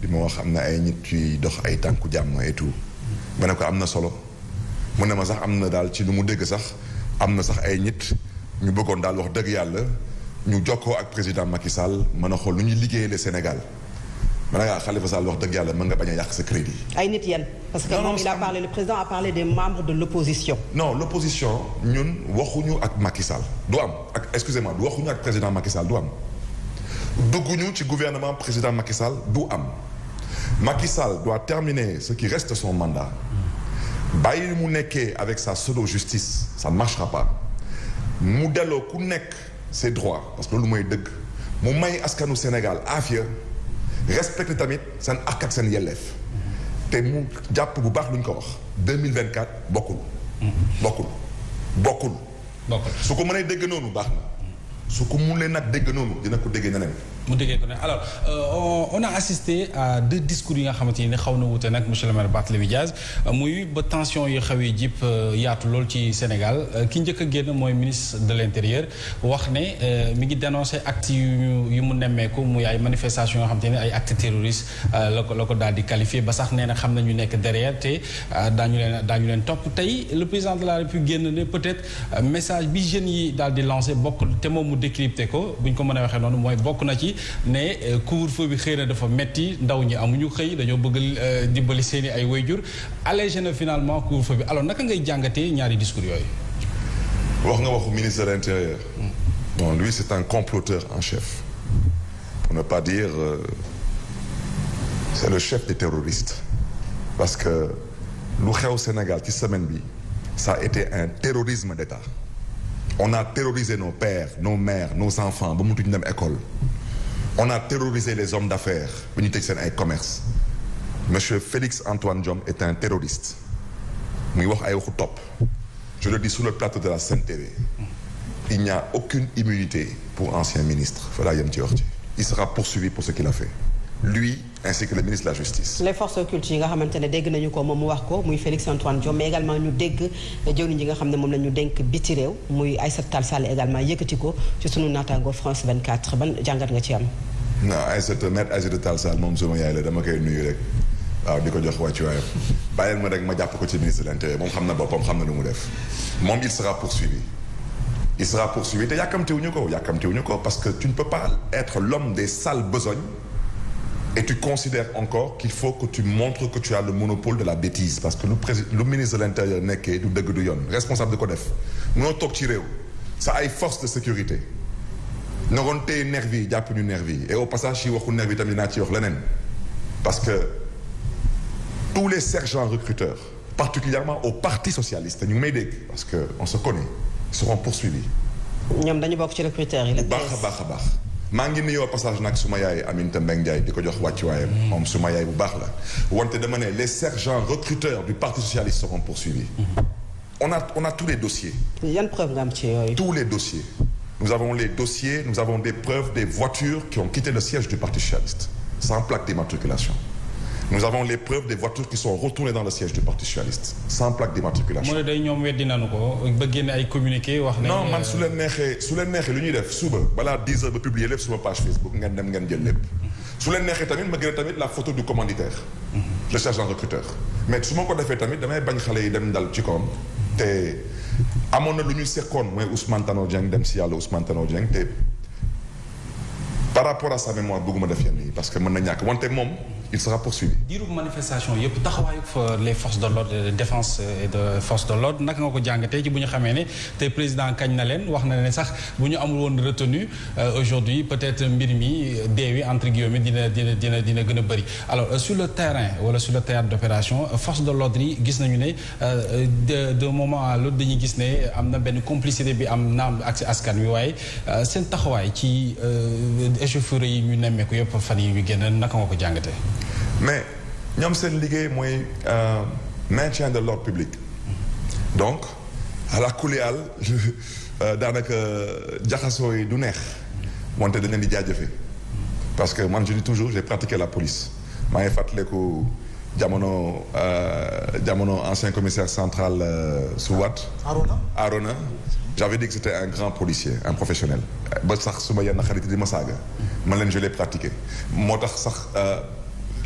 di ma wax am na ay nit yuy dox ay tànku jàmm et tout ma ne ko am na solo mu ne ma sax am na daal ci lu mu dégg sax am na sax ay nit ñu bëggoon daal wax dëgg yàlla ñu jokkoo ak président Macky Sall mën a xool lu ñuy liggéeyee le Sénégal ma ne Khalifa Sall wax dëgg yàlla mën nga bañ a yàq sa crédit. ay nit yan parce que moom il a parlé le président a parlé des membres de l'opposition. Non l'opposition ñun waxuñu ak Macky Sall du am ak excusez-moi du waxuñu ak président Macky Sall du am. dugguñu ci gouvernement président Macky Sall du am Macky Sall doit terminer ce qui reste de son mandat bàyyi mu nekkee avec sa pseudo-justice ça ne marchera pas mu delloo ku nekk ses droits parce que loolu mooy dëgg mu may askanu Sénégal aafiya respecté tamit seen àq ak seen yelleef te mu jàpp bu baax lu ñu ko wax 2024 bokkul. bokkul. su ko mënee dégg noonu baax na. su ko munee nag dégg noonu dina ko déggee neneen. mu déggee ko ne alors on a assisté à deux discours yi nga xamante ni xaw na wute nag monsieur le maire Barthélémy Diaz muy ba tension yi xawee jip yaatu lool ci Sénégal ki njëkk a génn mooy ministre de l'intérieur wax ne mi ngi dénoncé actes yu mu nemmeeku muy ay manifestations yoo xamante ne ay actes terroristes la ko daal di qualifié ba sax nee na xam nañu nekk derrière te daañu leen topp tey le président de la République génn ne peut-être message bi jeunes yi daal di lancé bokk te moom mu décrypté ko bu ñu ko mën a waxee noonu mooy bokk na ci ne couvre-feu bi xëy na dafa metti ndaw ñi amuñu xëy dañoo bëgg dimbali seeni ay waajur allégé na finalement couvre-feu bi alors naka ngay jàngatee ñaari discours yooyu. wax nga waxu ministre de l'intérieur. bon lui c'est un comploteur en chef. pour ne pas dire c'est le chef des terroristes. parce que lu xew Sénégal ci semaine bi ça a été un terrorisme d'État. on a terrorisé nos pères nos mères nos enfants ba mu tuñ dem école. on a terrorisé les hommes d'affaires ba ñu tëj seen ay commerce monsieur Félix Antoine Diome est un terroriste muy wax ay waxu topp je le dis sur le plateau de la Sen TV il n'y a aucune immunité pour ancien ministre fa laa yem ci wax ci il sera poursuivi pour ce qu'il a fait lui ainsi que le ministre de la Justice. les forces occultes yi nga xamante ne dégg nañu ko moom mu wax ko muy Félix Antoine Diome mais également ñu dégg jëwriñ ji nga xam ne moom la ñu dénk biti réew muy Aïssata Tall Sall également yëkkati ko ci sunu naataango France 24 ban jàngat nga ci am. non maître Aïssata Tall Sall moom sama yaay la dama koy nuyu rek waaw di ko jox wàccuwaayam bàyyil ma rek ma jàpp ko ci ministre de l'Intérieur moom xam na boppam xam na lu mu def moom il sera poursuivi te yàkkamtiwuñu ko parce que tu ne peux pas être l'homme des sales besognes et tu considères encore qu'il faut que tu montres que tu as le monopole de la bêtise parce que lu ministre de l'Intérieur nekkee du dëgg du yoon responsable di ko def mënoo toog ci réew sa ay forces de sécurité naroon téye nervi yi jàpp ñu nervi yi et au passage yi waxu nervi tamit naa ci wax leneen parce que tous les sergents recruteurs particulièrement au parti socialiste ñu ngi may dégg parce que on se connaît seront poursuivis. ñoom dañu bokk ci recruteurs yi. baax a baax maa ngi nuyoo passage nag suma yaay Aminata Mbengue Ndiaye di ko jox wàccuwaayam moom suma yaay bu baax la wante dama ne les sergents recruteurs du parti socialiste seront poursuivis. on a tous les dossiers. yan preuve nga am ci yooyu. tous les dossiers. Nous avons les dossiers, nous avons des preuves des voitures qui ont quitté le siège du Parti socialiste, sans plaque d'immatriculation. Nous avons les preuves des voitures qui sont retournées dans le siège du Parti socialiste, sans plaque d'immatriculation. mooy day ñoom weddi nañu ko ba génne ay communiqué wax ne. non man su leen neexee lu ñuy def suba balaa 10 heures ba publier lépp suma page Facebook ngeen dem ngeen jël lépp. su leen neexee tamit ma génne tamit la photo du commanditaire. le sergent recruteur. mais su ma ko defee tamit damay bañ xale yi dem dal ci kawam te. amoon na lu ñuy seqoon mooy Ousmane Tanor Dieng dem si yàlla Ousmane Tanor Dieng te par rapport à sa mémoire bëgguma def yenn yi parce que mën na ñàkk wante moom il sera poursuivi. diiru manifestation yëpp taxawaayu les forces de l'ordre de défense et de force de l'ordre naka nga ko jàngatee ci bu ñu xamee ne tey président kañ na leen wax na ne sax bu ñu amul woon retenu aujourd'hui peut-être mbir mi deewi entre guillemets dina gën a bëri alors sur le terrain wala sur le théâtre d'opération force de l'ordre yi gis nañu ne de moment à l'autre dañuy gis ne am na benn complicité bi am naam ak si askan wi waaye seen taxawaay ci échauffourée yi ñu nemmeeku yëpp fan yi ñu génn naka nga ko jàngatee. mais ñoom seen liggéey mooy maintien de l'ordre public donc à la kuliyal daanaka jaxasoo yi du neex wante dañ leen di jaajëfe parce que man je dis toujours j'ai pratiqué la police maa ngi fàttaliku jamono ancien commissaire central su Wade Arona j'avais dit que c'était un grand policier un professionnel ba sax su ma yenn xarit di ma saaga man leen je l'ai pratiqué moo tax sax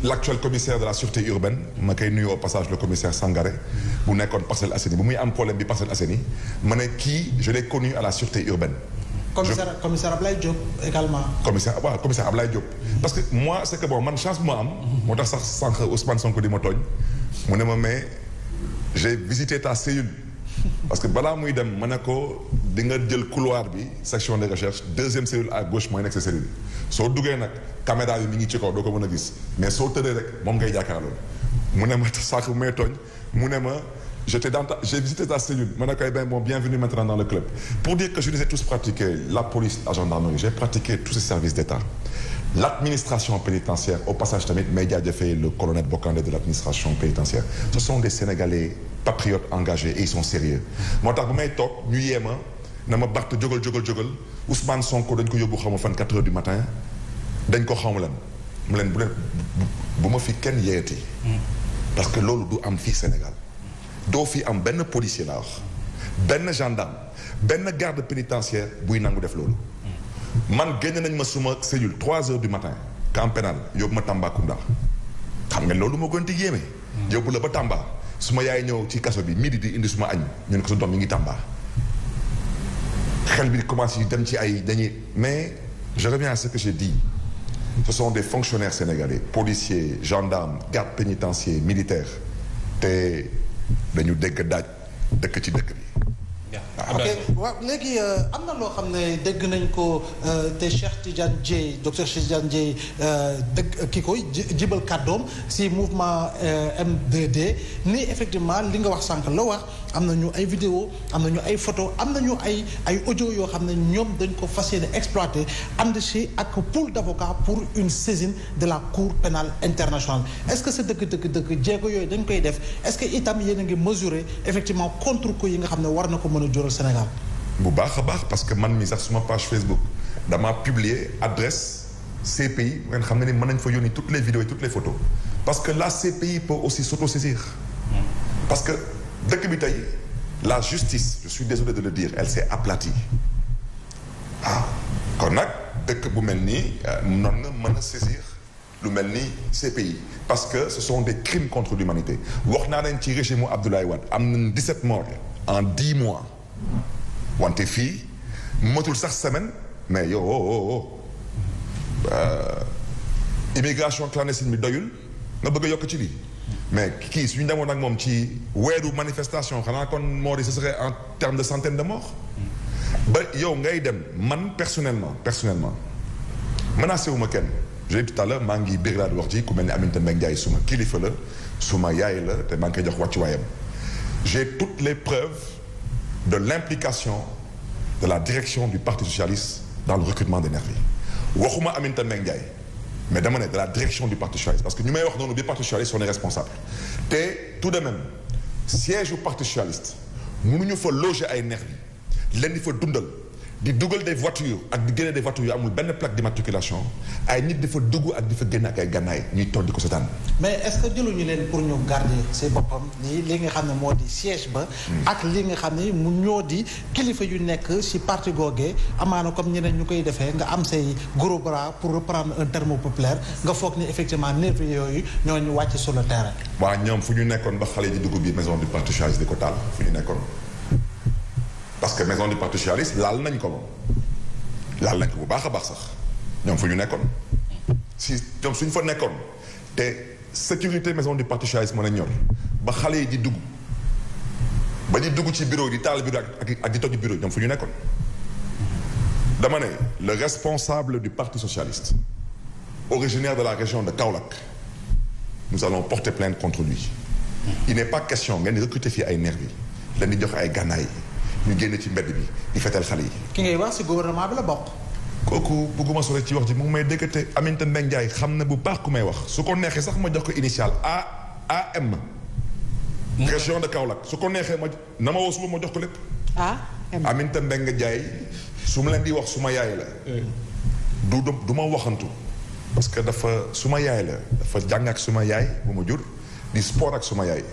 l'actuel commissaire de la sûreté urbaine ma koy nuyu au passage le commissaire Sangaré bu nekkoon Parcelles Assainies bu muy am problème bi Parcelles Assainies ma ne kii je l'ai connu à la sûreté urbaine. commissaire Ablaye Diop également. commissaire Ablaye Diop. parce que moi c'est que bon man chance bu ma am. moo tax sax sànq Ousmane Sonko di ma tooñ mu ne ma mais j'ai visité ta cellule. parce que balaa muy dem ma ne ko di nga jël couloir bi section de recherche deuxième cellule à gauche mooy nekk sa cellule soo duggee nag caméra bi mi ngi ci kaw doo ko mën a gis mais soo tëree rek moom ngay jàkkaarloo mu ne ma sànq may tooñ mu ne ma j'ai visité ta cellule ma ne ko ben bon bienvenue maintenant dans le club pour dire que je les ai tous pratiqués la police la gendarmerie j'ai pratiqué tous ces services d'État l'administration pénitentiaire au passage tamit may jaajëfee le colonel Bokandé de l'administration pénitentiaire ce sont des Sénégalais patriotes engagés et ils sont sérieux moo tax bu may toog ñu yéema na ma Barth jógal Ousmane Sonko dañ ko yóbbu xaw ma fan 4 heures du matin dañ ko xaw ma lan mu leen bu ma fi kenn yeeti parce que loolu du am fii Sénégal doo fi am benn policier laa wax benn gendarme benn garde pénitentiaire buy nangu def loolu man génn nañ ma suma cellule 3 heures du matin camp pénal yóbbu ma Tambacounda xam nga loolu moo gën di yéeme yóbbu la ba Tamba suma yaay ñëw ci kaso bi midi di indi suma añ ñu ne ko sa doom yi ngi Tamba xel bi commencé dem ci ay dañuy mais je reviens à ce que j'ai dit ce sont des fonctionnaires sénégalais policiers gendarmes gardes pénitentiaires militaires te dañu dégg daaj dëkk ci dëkk bi ok waaw léegi am na loo xam ne dégg nañ ko te Cheikh Tidiane Dièye docteur Cheikh Tidiane Dièye dëgg kii koy jibal kàddoom si mouvement M2D ni effectivement li nga wax sànq la wax am nañu ay vidéo am nañu ay photo am nañu ay audio yoo xam ne ñoom dañ ko fas yéene exploité ànd si ak pool d'avocats pour une saisine de la cour pénale internationale est-ce que sa dëgg jéego yooyu dañ koy def est-ce que itam yéen a ngi mesurer effectivement contre ko yi nga xam ne war na ko mën a jural Sénégal bu baax a baax parce que man mi sax suma page Facebook dama publier adresse CPI ngeen xam ne ni mën nañ fa yónni toutes les vidéos et toutes les photos parce que la CPI peut aussi s'autosaisir parce que dëkk bi tey la justice je suis désolé de le dire elle s'est aplatie kon nag dëkk bu mel nii noonu nga mën a saisir lu mel ni CPI parce que ce sont des crimes contre l'humanité wax naa leen ci régime u Abdoulaye Wade am na 17 morts en 10 mois wante fii motul sax semaine mais yow immigration clandestine bi doyul nga bëgg a yokk ci lii mais kii suñu demoon ak moom ci weeru manifestation xanaa kon morts yi ce serait en termes de centaines de morts ba yow ngay dem man personnellement menacé wu ma kenn j'ai dit tout à l'heure maa ngi biir laa di wax ci ku mel ni Aminata Mbengue Ndiaye suma kilifa la suma yaay la te maa ngi koy jox wàccuwaayam j'ai toutes les preuves de l'implication de la direction du Parti socialiste dans le recrutement des nervis waxuma Aminata Mbengue Ndiaye mais dama ne de la direction du Parti socialiste parce que ñu may wax noonu bi Parti socialiste on est responsable te tout de même siège du Parti socialiste mënuñu fa loger ay nervis leen di fa dundal di dugal des voitures ak di génne des voitures yu amul benn plaque d'immatriculation ay nit di fa dugg ak di fa génn ak ay gànnaay ñuy toog di ko seetaan. mais est-ce que jëluñu leen pour ñu garder si boppam li nga xam ne moo di siège ba. ak li nga xam ne mu ñoo di kilifa yu nekk si parti googee amaana comme ñeneen ñu koy defee nga am say gros bras pour reprendre un terme populaire nga foog ni effectivement nervi yooyu ñoo ñu wàcc sur le terrain. waaw ñoom fu ñu nekkoon ba xale di dugg biir maison du Parti socialiste di ko taal fu ñu nekkoon. parce que maison du Parti socialiste laal nañ ko moom laal nañ ko bu baax a baax sax ñoom fu ñu nekkoon si ñoom suñ fa nekkoon te sécurité maison du parti socialiste moo ne ñor ba xale yi di dugg ba di dugg ci bureau di taal bureau ak di toj bureau ñoom fu ñu nekkoon dama ne le responsable du parti socialiste originaire de la région de Kaolack nous allons porter plainte contre lui il n'est pas question ngeen di recruter fii ay nervi leen di jox ay gànnaay ñu génn ci mbedd bi di fetal xale yi. ki ngay wax ci gouvernement bi la bokk. kooku bëgguma sore ci wax ji mu ngi may déggate Aminata Mbengue Ndiaye xam na bu baax ku may wax su ko neexee sax ma jox ko initial AM. région de Kaolack su ko neexee na ma woo suba ma jox ko lépp. Aminata Mbengue Ndiaye su ma leen di wax suma yaay la. du ma waxantu. parce que suma yaay la dafa jàng ak suma yaay bu ma jur di sport ak suma yaay.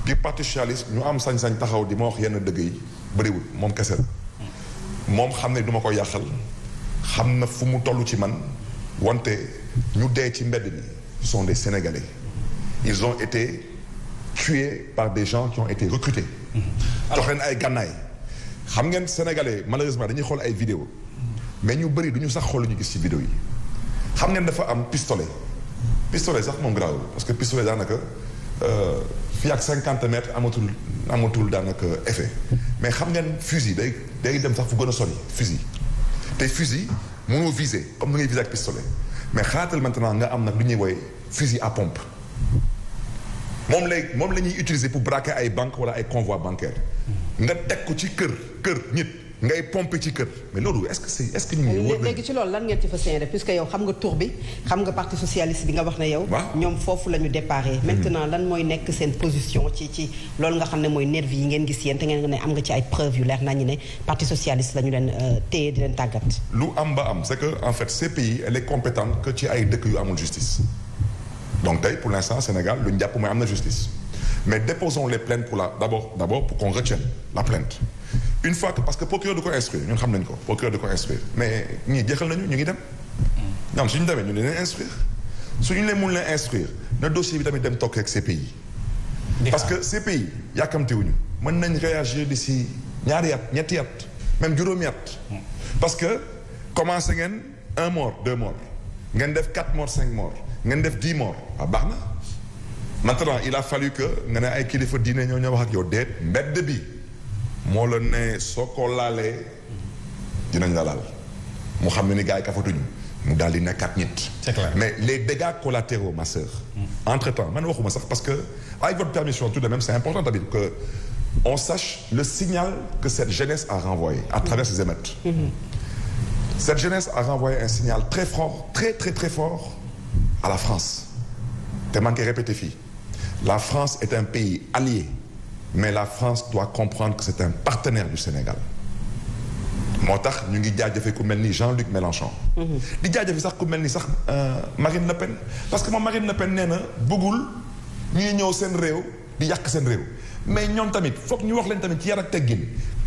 di parti socialiste ñu am sañ-sañ taxaw di ma wax yenn dëgg yi bëriwul moom kese la. moom xam ne du ma ko yàqal. xam na fu mu toll ci man wante ñu dee ci mbedd bi ce sont des Sénégalais ils ont été tués par des gens qui ont été recrutés jox leen ay gànnaay xam ngeen Sénégalais malheureusement dañuy xool ay vidéo mais ñu bëri du ñu sax xool lu ñu gis ci vidéo yi xam ngeen dafa am pistolet sax moom grave parce que pistolet daanaka fii ak 50 mètres amatul daanaka effet mais xam ngeen fusil day dem sax fu gën a sori fusil te fusil mënoo viser comme ni ngay viser ak pistolet mais xalaatal maintenant nga am nag lu ñuy woowee fusil à pompe moom la ñuy utiliser pour braquer ay banques wala ay convois bancaires nga teg ko ci kër nit ngay pomper ci kër mais loolu est-ce que ñu ngi. léegi ci loolu lan ngeen ci fas yéene puisque yow xam nga tur bi xam nga parti socialiste bi nga wax ne yow. ñoom foofu la ñu déparé. maintenant lan mooy nekk seen position ci loolu nga xam ne mooy nervi yi ngeen gis yéen te ngeen ne am nga ci ay preuves yu leer nañu ne parti socialiste la ñu leen téye di leen tàggat. lu am ba am c'est que en fait ces pays elle est compétente que ci ay dëkk yu amul justice donc tey pour l'instant Sénégal lu ñu jàpp mooy am na justice mais déposons les plaintes pour d'abord pour qu'on retienne la plainte. une fois que parce que procureur du ko instruire ñun xam nañ ko procureur du ko instruire mais ñii jeexal nañu ñu ngi dem ñoom suñu demee ñu leen instruire suñu leen mun leen instruire na dossier bi tamit dem tokk ak CPI parce que CPI yàkkamtiwuñu mën nañ réagir d'ici ñaari at ñetti at même juróomi at parce que commencé ngeen 1 mort 2 morts ngeen def 4 morts 5 morts ngeen def 10 morts waaw baax na maintenant il a fallu que nga ne ay kilifa diine ñoo wax ak yow déet mbedd bi moo la ne soo ko laalee dinañ la laal mu xam ne ni gars yi kafatuñu mu daal di nekkaat nit. C'est clair. Mais les dégâts collatéraux ma sœur. Entre-temps man waxuma sax parce que avec votre permission tout de même c'est important tamit que on sache le signal que cette jeunesse a renvoyé à travers ces émeutes. Cette jeunesse a renvoyé un signal très fort très fort à la France te man koy répété fii la France est un pays allié. Mais la France doit comprendre que c'est un partenaire du Sénégal moo tax ñu ngi jaajëfe ku mel ni Jean-Luc Mélenchon di jaajëfe sax ku mel ni sax Marine Le Pen parce que moom Marine Le Pen nee na bëggul ñuy ñëw seen réew di yàq seen réew mais ñoom tamit foog ñu wax leen tamit ci yar ak teggin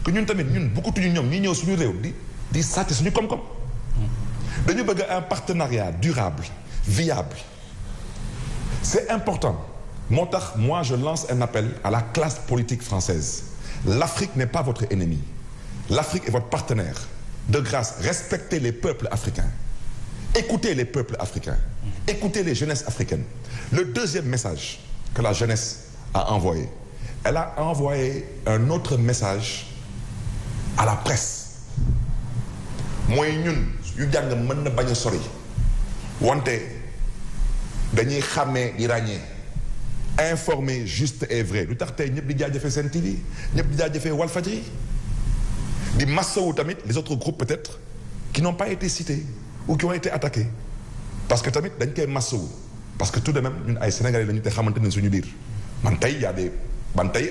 que ñun tamit ñun bëggatuñu ñoom ñuy ñëw suñu réew di sàcc suñu koom-koom dañu bëgg un partenariat durable viable c'est important moo tax moi je lance un appel à la classe politique française l'Afrique n'est pas votre ennemi l'Afrique est votre partenaire de grâce respectez les peuples africains écoutez les peuples africains écoutez les jeunesses africaines le deuxième message que la jeunesse a envoyé elle a envoyé un autre message à la presse mooy ñun yu jàng mën na bañ a sori wante dañuy xàmmee di ràññee informé juste et vrai lu tax tey ñëpp di jaajëfee Sen TV ñëpp di jaajëfee Walfadjri di massawu tamit les autres groupes peut-être qui n'ont pas été cités ou qui ont été attaqués parce que tamit dañ koy massawu parce que tout de même ñun ay Sénégalais lañu te xamante ne suñu biir man tey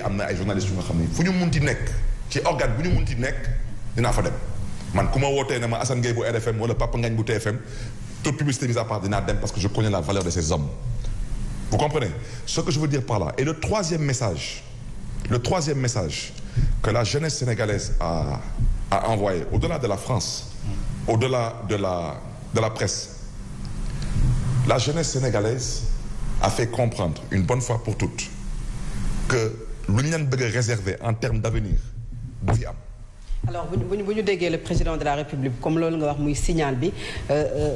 am na ay journalistes yu nga xam ne fu ñu munti nekk ci organe bu ñu munti nekk dinaa fa dem man ku ma wootee ne ma Assane Gueye bu RFM wala Papa Ngagne bu TFM toute publicité mise à part dinaa dem parce que je connais la valeur de ces hommes. Vous comprenez ce que je veux dire par là? Et le troisième message que la jeunesse sénégalaise a envoyé, au-delà de la France, au-delà de la presse, la jeunesse sénégalaise a fait comprendre une bonne fois pour toutes que lu ñu leen bëgg a réserver en termes d'avenir du fi am. alors bu ñu déggee le président de la République comme loolu nga wax muy signal bi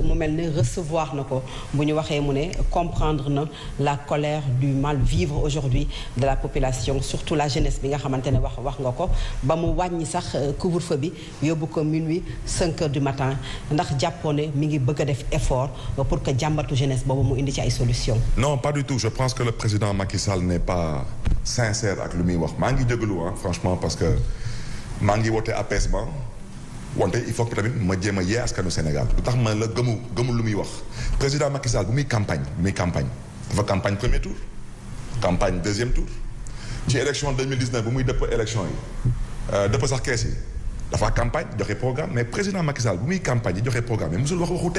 mu mel ne recevoir na ko bu ñu waxee mu ne comprendre na la colère du mal vivre aujourd'hui de la population surtout la jeunesse bi nga xamante ne wax nga ko ba mu wàññi sax couvre-feu bi yóbbu ko minuit 5 heures du matin ndax jàppoo ne mi ngi bëgg a def effort pour que jàmbatu jeunesse boobu mu indi ci ay solutions. non pas du tout je pense que le président Macky Sall n'est pas sincère ak lu muy wax maa ngi jégalu franchement parce que. maa ngi woote apaisement wante il faut que tamit ma jéem a yee askanu Sénégal lu tax ma la gëmul lu muy wax président Macky Sall bu muy campagne dafa campagne premier tour campagne deuxième tour ci élection 2019 bu muy dëpp élection yi dëpp sax kees yi dafa campagne joxe programme mais président Macky Sall bu muy campagne yi joxe programme mais mosul wax waxu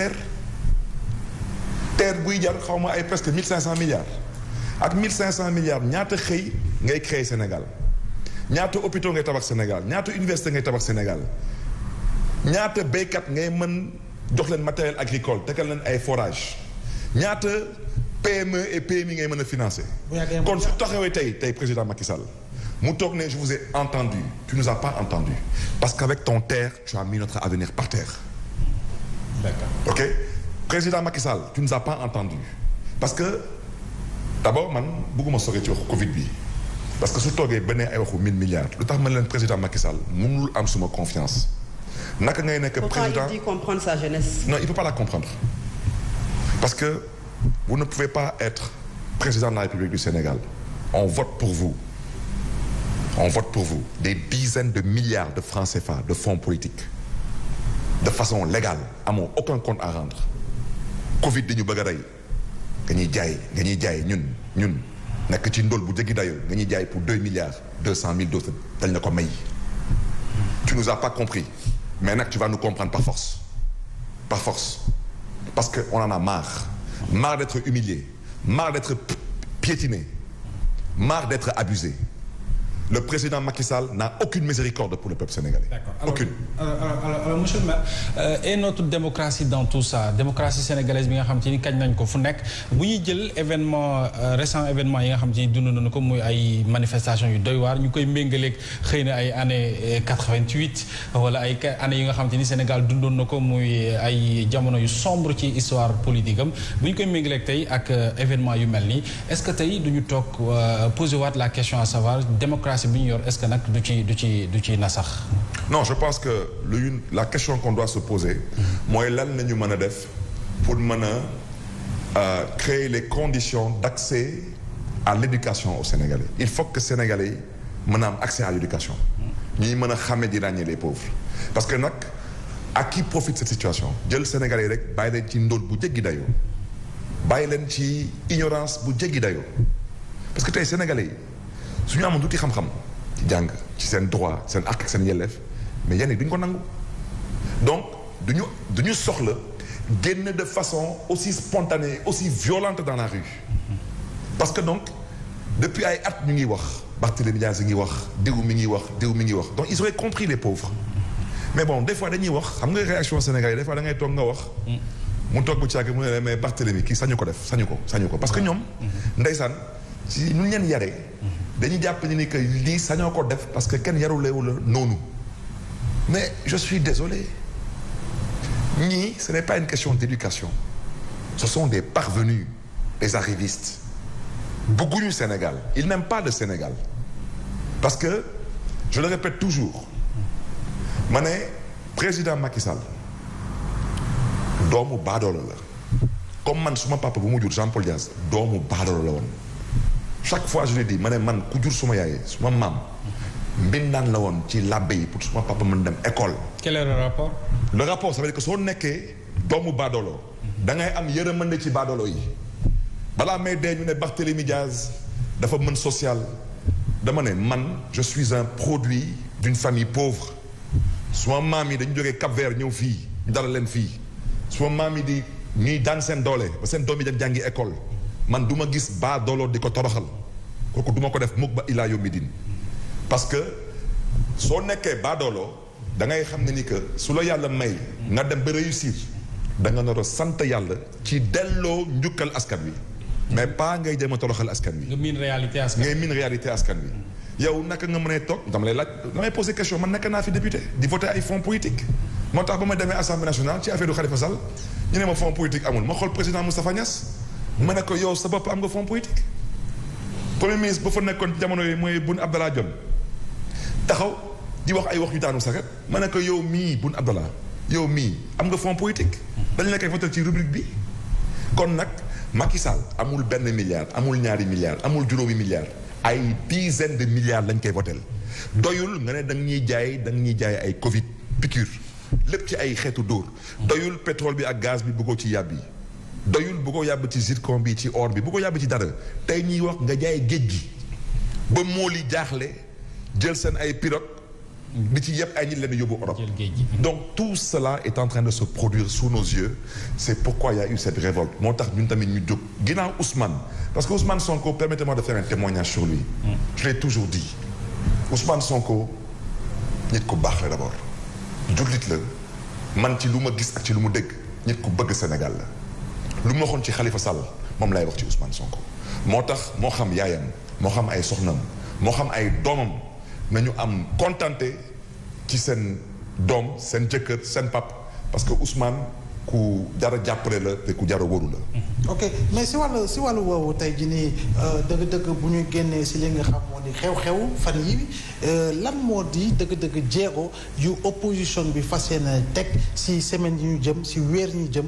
terre buy jar xaw ma ay presque 1500 milliards ak 1500 milliards ñaata xëy ngay créer Sénégal ñaata hôpitaux ngay tabax Sénégal ñaata université ngay tabax Sénégal ñaata béykat ngay mën jox leen matériel agricole tegal leen ay forage ñaata PME et PMI ngay mën a financer. kon su taxawee tey président Macky Sall mu toog ne je vous ai entendu tu nous as pas entendu parce qu'avec ton terre tu as mis notre avenir par terre. D'accord. Ok président Macky Sall tu nous as pas entendu parce que d'abord man bëgguma sori ci waxu Covid bi. parce que su toogee beneen ay waxu 1000 milliards lu tax man leen président Macky Sall mënul am suma confiance naka ngay nekk président pourtant il dit comprendre sa jeunesse. non il peut pas la comprendre parce que vous ne pouvez pas être président de la République du Sénégal on vote pour vous des dizaines de milliards de francs CFA de fonds politiques de façon légale amoo aucun compte à rendre Covid di ñu bëgg a rey nga ñuy jaay ñun nekk ci ndóol bu jéggi dayoo nga ñuy jaay pour 2 milliards 200 000 doses dañ la ko may tu nous as pas compris mais nag tu vas nous comprendre par force parce que on en a marre d'être humilié marre d'être piétiné marre d'être abusé le président Macky Sall n'a aucune miséricorde pour le peuple sénégalais. D'accord. Aucune. Alors monsieur le maire et notre démocratie dans tout ça démocratie sénégalaise bi nga xam te ni kañ nañ ko fu nekk bu ñuy jël récent événement yi nga xam te ni dund nañu ko muy ay manifestations yu doy waar ñu koy méngaleeg xëy na ay année 88 wala ay année yi nga xam te ni Sénégal dundoon na ko muy ay jamono yu sombre ci histoire politique am bu ñu koy méngaleeg tey ak événement yu mel nii est-ce que tey duñu toog poser waat la question à savoir démocratie bi ñu yor est-ce que nag du ci nasax. non je pense que la question qu'on doit se poser mooy lan la ñu mën a def pour mën a créer les conditions d'accès à l'éducation aux Sénégalais il faut que Sénégalais yi mën a am accès à l'éducation ñuy mën a xàmme di ràññee les pauvres parce que nag à qui profite cette situation jël Sénégalais yi rek bàyyi leen ci ndóol bu jéggi dayoo bàyyi leen ci ignorance bu jéggi dayoo parce que tey Sénégalais yi su ñu amoon tuuti xam-xam ci jàng ci seen droit seen àq ak seen yelleef mais yenn duñ ko nangu donc duñu soxla génn de façon aussi spontanée aussi violente dans la rue parce que donc depuis ay at ñu ngi wax Barthélémy Dias ngi wax diw mi ngi wax donc ils auraient compris les pauvres mais bon des fois dañuy wax xam nga réaction sénégalais des fois da ngay toog nga wax mu toog bu càgg mu ne mais Barthélémy kii sañu ko parce que ñoom ndeysaan si ñu leen yaree dañuy jàpp ni que lii sañoo ko def parce que kenn yarulewu la noonu mais je suis désolé ñii ce n'est pas une question d'éducation ce sont des parvenus des arrivistes bëgguñu Sénégal ils n'aiment pas le Sénégal parce que je le répète toujours ma ne président Macky Sall doomu baadoolo la comme man suma papa bu mu jur Jean-Paul Dias doomu baadoolo la woon chaque fois je le dis ma ne man ku jur suma yaay suma maam mbindaan la woon ci labbe yi pour suma papa mën dem école. Quel est le rapport? Le rapport ça veut dire que soo nekkee doomu baadoolo da ngay am yërmande ci baadoolo yi balaa may dee ñu ne Barthélémy Dias dafa mën social dama ne man je suis un produit d'une famille pauvre suma maam yi dañu jógee Cap-Vert ñëw fii ñu dalal leen fii suma maam yi di ñuy daan seen doole ba seen doom yi dem jàngi école man du ma gis baadoolo di ko toroxal kooku du ma ko def mukk ba ilaa yawmi diin parce que soo nekkee baadoolo da ngay xam ne ni que su la yàlla may nga dem ba réussir da nga nar a sant yàlla ci delloo njukkal askan wi mais pas ngay jéem a toroxal askan wi. nga miin réalité askan wi ngay miin réalité askan wi yow naka nga mënee toog dama lay laaj damay poser question man nekk naa fi député di voter ay fonds politique moo tax ba ma demee assemblée nationale ci affaire du Khalifa Sall ñu ne ma fonds politique amul ma xool président Moustapha Niasse ma ne ko yow sa bopp am nga fonds politique premier ministre ba fa nekkoon jamono yooyu mooy Boun Abdallah Dionne taxaw di wax ay wax yu daanu saxet ma ne ko yow mii Boun Abdallah yow mii am nga fonds politique dañu nekkay voter ci rubrique bi kon nag Macky Sall amul benn milliard amul ñaari milliard amul juróomi milliard ay dizaine de milliards lañ koy votel doyul nga ne da nga ñuy jaay ay Covid piqûre lépp ci ay xeetu dóor doyul pétrole bi ak gaz bi bëggoo ci yàbbi doyul bëggoo yàbb ci zircon bi ci or bi bëggoo yàbb ci dara tey ñuy wax nga jaay géej gi ba mool yi jaaxle jël seen ay pirogue di ci yëpp ay nit leen yóbbu Europe donc tout cela est en train de se produire sous nos yeux c'est pourquoi il y a eu cette révolte moo tax ñun tamit ñu jóg ginnaaw Ousmane parce que Ousmane Sonko permettez-moi de faire un témoignage sur lui je l'ai toujours dit Ousmane Sonko nit ku baax la d'abord jullit la man ci lu ma gis ak ci lu mu dégg nit ku bëgg Sénégal la lu ma waxoon ci Khalifa Sall moom lay wax ci Ousmane Sonko moo tax moo xam yaayam moo xam ay soxnam moo xam ay doomam nañu am contenté ci seen doom seen jëkkër seen pap parce que Ousmane ku jar a jàppale la te ku jar a wóoru la. ok mais si wàllu woowu tey jii nii dëgg-dëgg bu ñu génnee si li nga xam moo di xew-xew fan yi lan moo di dëgg-dëgg jéego yu opposition bi fas yéene teg si semaine yi ñu jëm si weer yi ñu jëm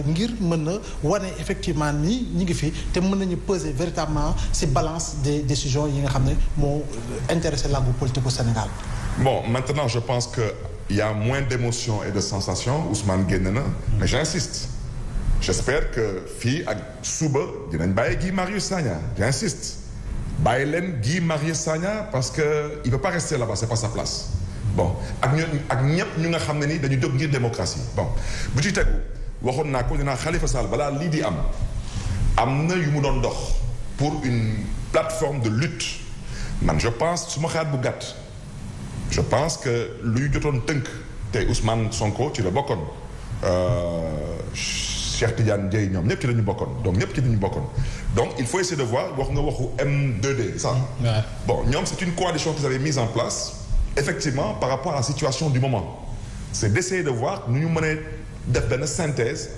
ngir mën a wane effectivement ni ñi ngi fi te mën nañu peser véritablement si balance des décisions yi nga xam ne moo intéressé langue politique au Sénégal. Bon, maintenant je pense que il y a moins d'émotions et de sensations Ousmane génn na mais j'insiste j'espère que fii ak suba dinañ bàyyi Guy Marius Sagna j'insiste bàyyi leen Guy Marius Sagna parce que il peut pas rester là-bas c'est pas sa place bon ak ñëpp ñu nga xam ne ni dañu jóg ngir démocratie bon bu ci tegu waxoon naa ko dinaa Khalifa Sall balaa lii di am na yu mu doon dox pour une plateforme de lutte man je pense su ma xalaat bu gàtt je pense que luy jotoon tënk te Ousmane Sonko ci la bokkoon Cheikh Tidiane Dièye ñoom ñëpp ci la ñu bokkoon donc ñëpp ci la ñu bokkoon donc il faut essayer de voir wax nga waxu M2D ça bon ñoom c'est une coalition qu'ils avaient mise en place effectivement par rapport à la situation du moment c'est d'essayer de voir nu ñu mënee def benn synthèse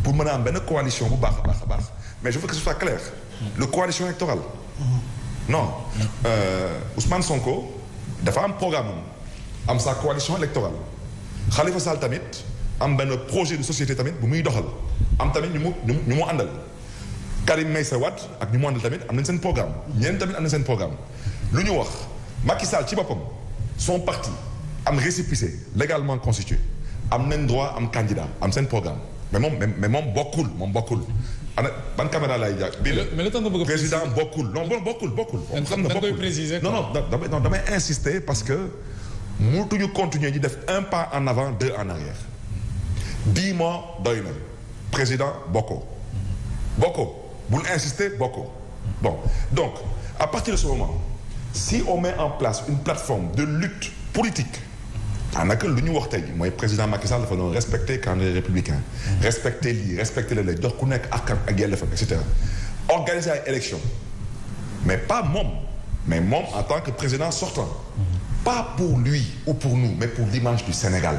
pour mën a am benn coalition bu baax a baax a baax mais je veux que ce soit clair le coalition électorale non Ousmane Sonko dafa am programme am sa coalition électorale Khalifa Sall tamit am benn projet de société tamit bu muy doxal am tamit ñu mu àndal Karim Meïssa Wade ak ñu mu àndal tamit am nañ seen programme ñeneen tamit am nañ seen programme lu ñu wax Macky Sall ci boppam son parti am récépissé légalement constitué am nañ droit am candidat am seen programme mais moom bokkul ana ban caméra laay jàpp bii la président bokkul non bokkul xam na bokkul non damay insister parce que mënatuñu continuer di def un pas en avant deux en arrière 10 mois doy na président bokkoo bul insister bokkoo bon donc à partir de ce moment si on met en place une plateforme de lutte politique daanaka lu ñu wax tey mooy président Macky Sall dafa doon respecter calendrier républicain respecter lii respecter la lay jox ku nekk ak yelleefam et cetera organiser ay élections mais pas moom mais moom en tant que président sortant pas pour lui ou pour nous mais pour l'image du Sénégal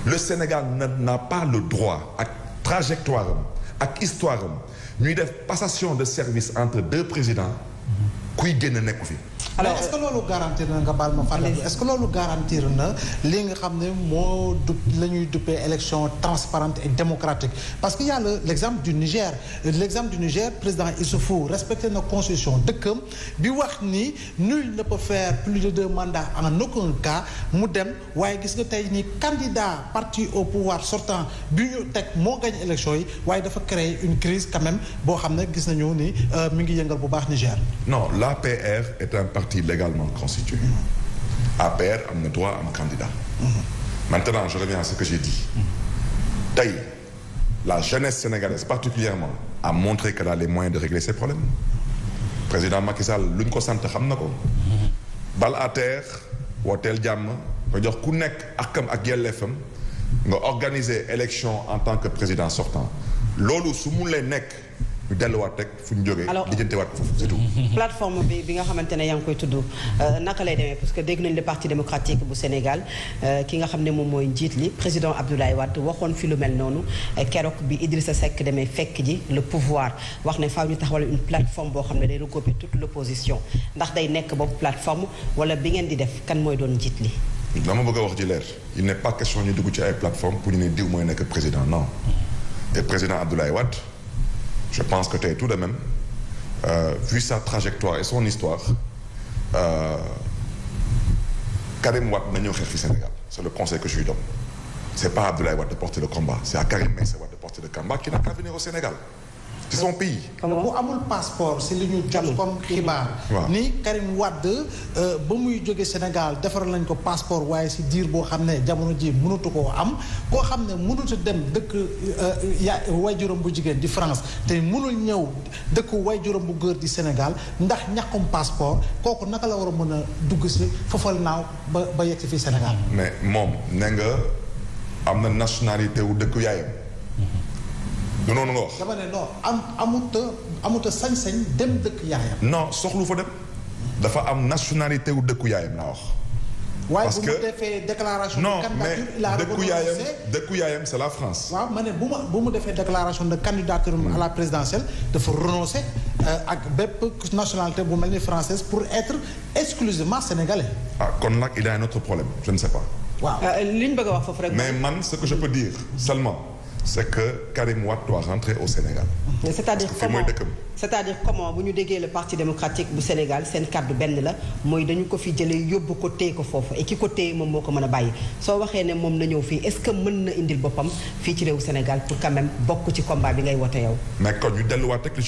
le Sénégal n'a pas le droit ak trajectoire am ak histoire am ñuy def passation de service entre deux présidents kuy génn nekku fi. alors est-ce que loolu garantir na nga baal ma fàttali est-ce que loolu garantir na li nga xam ne moo la ñuy duppee élection transparente et démocratique parce que y a l'exemple du Niger président Issoufou respecté na constitution dëkkam bi wax ni nul ne peut faire plus de 2 mandats en aucun cas mu dem waaye gis nga tey ni candidat parti au pouvoir sortant bi ñu teg moo gañ élection yi waaye dafa créer une crise quand même boo xam ne gis nañu ni mi ngi yëngal bu baax Niger. non l'APR est un parti légalement constitué. APR am na droit am candidat. Maintenant je reviens à ce que j'ai dit. Tey la jeunesse sénégalaise particulièrement a montré qu'elle a les moyens de régler ses problèmes. Président Macky Sall lu ñu ko sant xam na ko. bal à terre wooteel jàmm nga jox ku nekk akam ak yelleefam nga organiser élection en tant que président sortant loolu su mu lee nekk ñu delluwaat rek fu ñu jógee. lijjantewaat ko foofu c'est tout. plateforme bi nga xamante ne yaa ngi koy tudd naka lay demee parce que dégg nañ le parti démocratique bu Sénégal ki nga xam ne moom mooy njiit li président Abdoulaye Wade waxoon fi lu mel noonu keroog bi Idrissa Seck demee fekk ji le pouvoir wax ne faaw ñu taxawal une plateforme boo xam ne day regrouper toute l'opposition ndax day nekk boobu plateforme wala bi ngeen di def kan mooy doon njiit li. dama bëgg a wax ji leer il n'est pas question ñu dugg ci ay plateforme pour ñu ne diw mooy nekk président non et président Abdoulaye Wade je pense que tey tout de même vu sa trajectoire et son histoire Karim Wade na ñëw xeex fi Sénégal c'est le conseil que je lui donne c'est pas Abdoulaye Wade de porter le combat c'est à Karim Meïssa Wade de porter le combat qui n'a qu'à venir au Sénégal c'est son pays. bu amul passeport si li ñu jot comme xibaar. ni Karim Wade ba muy jóge Sénégal defaral nañ ko passeport waaye si diir boo xam ne jamono ji mënatu koo am koo xam ne mënut a dem dëkk waajuram bu jigéen di France te mënul ñëw dëkk waajuram bu góor di Sénégal ndax ñàkkum passeport kooku naka la war a mën a dugg si fofal naaw ba yegg si fii Sénégal. mais moom ne nga am na nationalité wu dëkk yaayam. du noonu nga wax. dama ne non amuta sañ-sañ dem dëkk yaayam. non soxlu fa dem dafa am nationalité wu dëkku yaayam laa wax. parce que waaye bu mu defee déclaration. non de candidature mais il a dëkku yaayam c'est la France. waaw ma ne bu mu defee déclaration de candidature à la présidentielle dafa renoncer ak bépp nationalité bu mel ni française pour être exclusivement sénégalais. ah kon nag il y a un autre problème je ne sais pas. waaw li ñu bëgg a wax foofu rek. mais man ce que je peux dire seulement. c'est que Karim Wade doit rentrer au Sénégal. c'est-à-dire comment bu ñu déggee le parti démocratique bu Sénégal seen kàddu benn la mooy dañu ko fi jëlee yóbbu ko téye ko foofu et ki ko téye moom moo ko mën a bàyyi soo waxee ne moom na ñëw fii est-ce que mën na indil boppam fii ci réewu Sénégal pour quand même bokk ci combat bi ngay wote yow. mais kon ñu delluwaat rek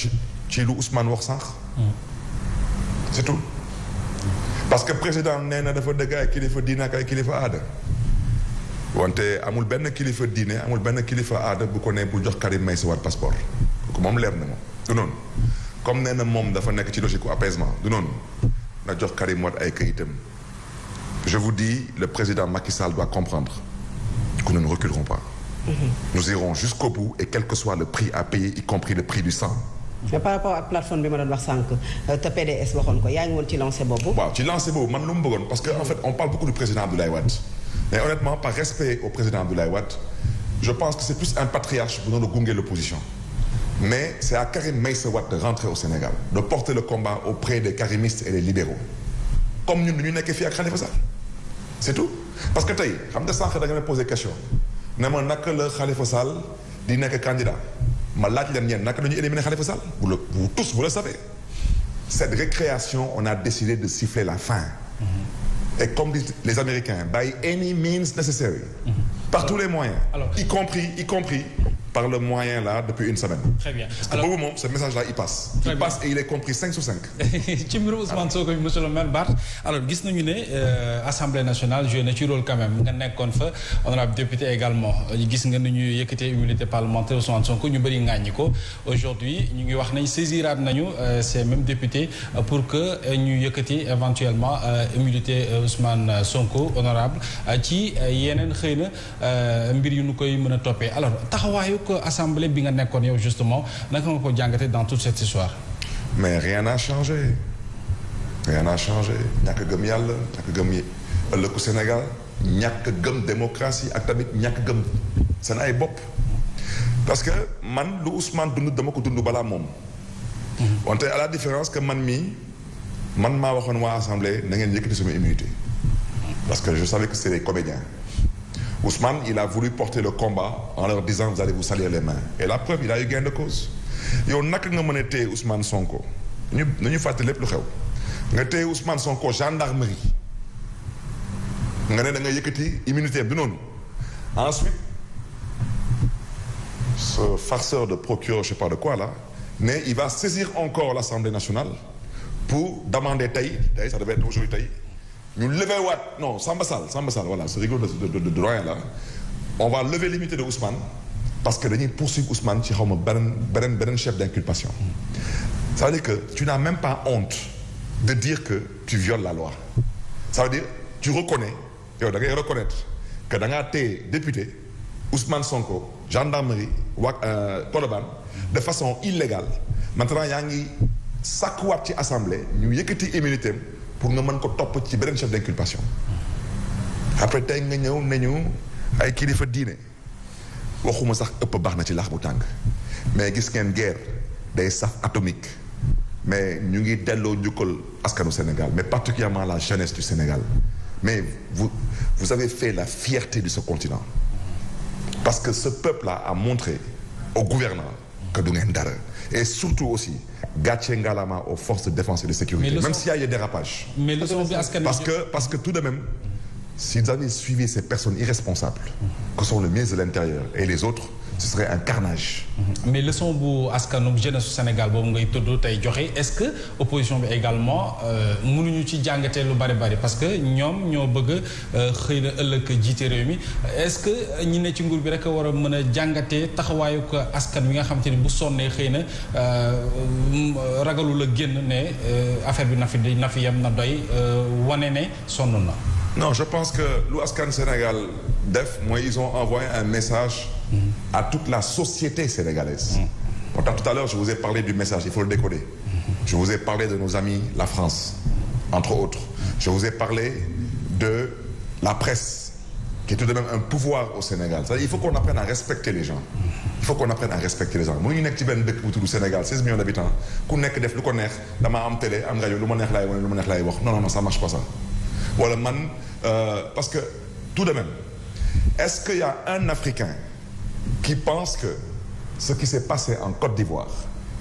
ci lu Ousmane wax sànq. c'est tout parce que président nee na dafa dëgg ay kilifa diine ak ay kilifa aada. wante amul benn kilifa diine amul benn kilifa aada bu ko ne bu jox Karim Meïssa Wade passeport kooku moom leer na moom du noonu comme nee na moom dafa nekk ci logique apaisement du noonu na jox Karim Wade ay kayitam je vous dis le président Macky Sall doit comprendre que nous ne reculerons pas. Nous irons jusqu'au bout et quel que soit le prix à payer y compris le prix du sang. mais par rapport ak plateforme bi ma doon wax sànq te PDS waxoon ko yaa ngi woon ci lancé boobu. waaw ci lancé boobu man lu mu bëggoon parce que en fait on parle beaucoup du président Abdoulaye Wade. Mais honnêtement, par respect au président Abdoulaye Wade, je pense que c'est plus un patriarche pour nous de gunge l'opposition. Mais c'est à Karim Meïssa Wade de rentrer au Sénégal, de porter le combat auprès des karimistes et des libéraux. Comme nous nekkee fii ak Khalifa Sall. C'est tout. Parce que tey xam nga sànq da nga me poser question ne ma naka la Khalifa Sall di nekk candidat ma laaj leen ñeen naka la ñuy éliminer Khalifa Sall. Vous tous vous le savez. Cette récréation, on a décidé de siffler la fin. Et comme disent les Américains, by any means necessary. Par tous les moyens. Alors, y compris par le moyen là depuis une semaine. Très bien. Parce que boobu moom ce message là il passe. Il passe et il est compris 5 sur 5. ci mbiru Ousmane Sonko monsieur le maire Barth alors gis nañu ne Assemblée nationale joué na ci rôle quand même nga nekkoon fa honorable député également gis nga ni ñuy yëkkatee immunité parlementaire Ousmane Sonko ñu bëri ŋàññi ko aujourd'hui ñu ngi wax nañ saisiraat nañu ces mêmes députés pour que ñu yëkkati éventuellement immunité Ousmane Sonko honorable ci yeneen xëy na mbir yu nu koy mën a toppee alors taxawaayu ko assemblée bi nga nekkoon yow justement naka nga ko jàngatee dans toute cette histoire. mais rien n'a changé ñàkk gëm yàlla ñàkk gëm ëllëgu Sénégal ñàkk gëm démocratie ak tamit ñàkk gëm seen ay bopp parce que man lu Ousmane dund dama ko dund balaa moom. wante à la différence que man maa waxoon waa assemblée na ngeen yëkkati sama immunité parce que je savais que c'est des comédiens. Ousmane, il a voulu porter le combat en leur disant vous allez vous salir les mains. Et la preuve, il a eu gain de cause. yow naka nga mën a téye Ousmane Sonko nañu fàtte lépp lu xew nga téye Ousmane Sonko gendarmerie nga ne da nga yëkkati immunité du noonu. Ensuite ce farceur de procureur je sais pas de quoi là mais il va saisir encore l'Assemblée nationale pour demander tey ça devait être aujourd'hui tey. ñu lever waat non Samba Sall voilà ce rigole de doyen là on va lever l'immunité de Ousmane parce que dañuy poursuivre Ousmane ci xaw ma beneen chef d'inculpation. Ça veut dire que tu n'as même pas honte de dire que tu violes la loi. Ça veut dire tu reconnais yow da ngay reconnaître que da ngaa téye député Ousmane Sonko gendarmerie waa Colobane de façon illégale maintenant yaa ngi sàkkuwaat ci assemblée ñu yëkkati immunité pour nga mën ko topp ci beneen chef d'inculpation après tey nga ñëw nañu ay kilifa diine waxuma sax ëpp baax na ci laax bu tàng mais gis ngeen guerre day saf atomique mais ñu ngi delloo njukkal askanu Sénégal mais particulièrement la jeunesse du Sénégal mais vous avez fait la fierté de ce continent parce que ce peuple-là a montré aux gouvernants que du ngeen dara et surtout aussi gàcce ngalama aux forces de défense et de sécurité même s'il y a des dérapages mais leçon bi askan parce que tout de même s'ils avaient suivi ces personnes irresponsables que sont le ministre de l'Intérieur et les autres ce serait un carnage. mais leçon bu askanu jeunesse su Sénégal boobu ngay tudd tey joxe est-ce que opposition bi également mënuñu ci jàngatee lu bari parce que ñoom ñoo bëgg xëy na ëllëg jiite réew mi est-ce que ñi ne ci nguur bi rek war a mën a jàngatee taxawaayu ko askan wi nga xam te ni bu sonnee xëy na ragalu la génn ne affaire bi na fi yem na doy wane ne sonn na. non je pense que lu askan Sénégal def mooy ils ont envoyé un message à toute la société sénégalaise. Pourtant tout à l'heure je vous ai parlé du message, il faut le décoder. Je vous ai parlé de nos amis la France entre autres. Je vous ai parlé de la presse qui est tout de même un pouvoir au Sénégal. C'est-à-dire il faut qu'on apprenne à respecter les gens. Il faut qu'on apprenne à respecter les gens. mënuñu nekk ci benn dëkk bu tudd Sénégal 16 millions d'habitants ku nekk def lu ko neex dama am télé am rajo lu ma neex laay wane lu ma neex laay wax non ça marche pas ça. wala man parce que tout de même est-ce qu'il y a un Africain qui pense que ce qui s'est passé en Côte d'Ivoire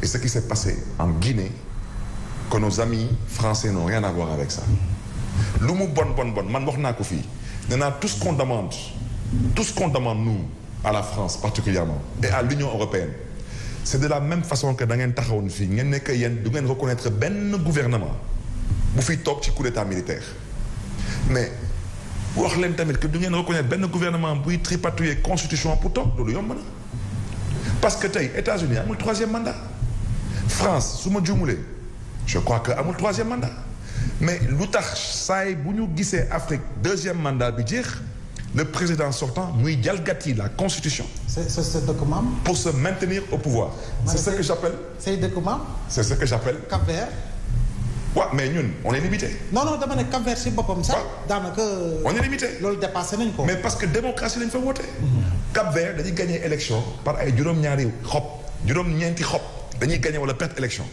et ce qui s'est passé en Guinée que nos amis français n'ont rien à voir avec ça lu mu bon man wax naa ko fii nee naa tout ce qu'on demande nous à la France particulièrement et à l'Union européenne c'est de la même façon que da ngeen taxawoon fii ngeen nekk yéen du ngeen reconnaître benn gouvernement bu fi toog ci coup d'état militaire mais wax leen tamit que du ngeen reconnaître benn gouvernement buy tripatouiller constitution pour toog loolu yomb na parce que tey États-Unis amul troisième mandat France su ma juumulee je crois que amul troisième mandat mais lu tax saay bu ñu gisee Afrique deuxième mandat bi jeex le président sortant muy jalgati la constitution. c'est document. pour se maintenir au pouvoir. c'est ce que j'appelle. c'est document. c'est ce que j'appelle. Cap-Vert. waaw mais ñun on est limité. non dama ne Cap-Vert si boppam sax. daanaka. on est limité. loolu dépassé nañ ko. mais parce que démocratie lañ fa woote. Cap-Vert dañuy gagner élection par ay juróom-ñaari xob juróom-ñeenti xob dañuy gagner wala perte élection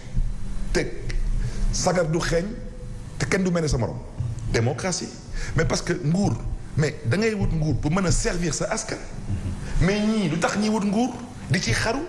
te sagar du xeeñ te kenn du mel ne sa morom démocratie mais parce que nguur mais da ngay wut nguur pour mën a servir sa askan mais ñii lu tax ñiy wut nguur di ci xaru.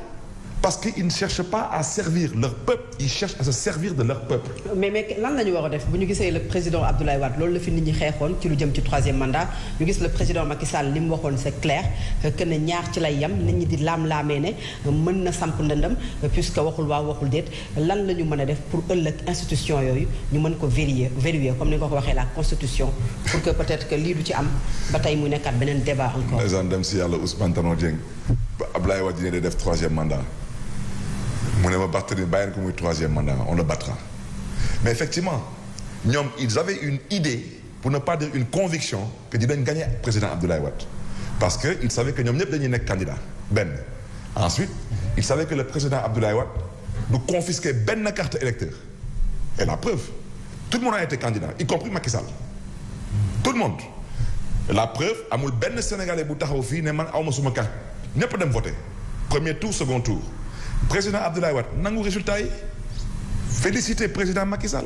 parce qu'ils ne cherchent pas à servir leur peuple ils cherchent à se servir de leur peuple. mais lan la ñu war a def bu ñu gisee le président Abdoulaye Wade loolu la fi nit ñi xeexoon ci lu jëm ci troisième mandat ñu gis le président Macky Sall li mu waxoon c'est clair que ne ñaar ci lay yem nit ñi di laam-laamee ne mën na samp ndëndam puisque waxul waaw waxul déet lan la ñu mën a def pour ëllëg institution yooyu ñu mën ko vérifier comme ni nga ko waxee la constitution pour que peut-être que lii du ci am ba tey mu nekkaat beneen débat encore. président dem si yàlla Ousmane Tanor Dieng ba Abdoulaye Wade dina def troisième mandat. mu ne ma Barthélémy bàyyi ko muy troisième mandat on le battra mais effectivement ñoom ils avaient une idée pour ne pas dire une conviction que dinañ gagner président Abdoulaye Wade parce que ils savaient que ñoom ñëpp dañuy nekk candidat benn ensuite ils savaient que le président Abdoulaye Wade du confisquer benn carte électeur et la preuve tout le monde a été candidat y compris Macky Sall tout le monde la preuve amul benn Sénégalais bu taxaw fii ne man awma suma carte ñëpp dem voter premier tour second tour président Abdoulaye Wade nangu résultat yi féliciter président Macky Sall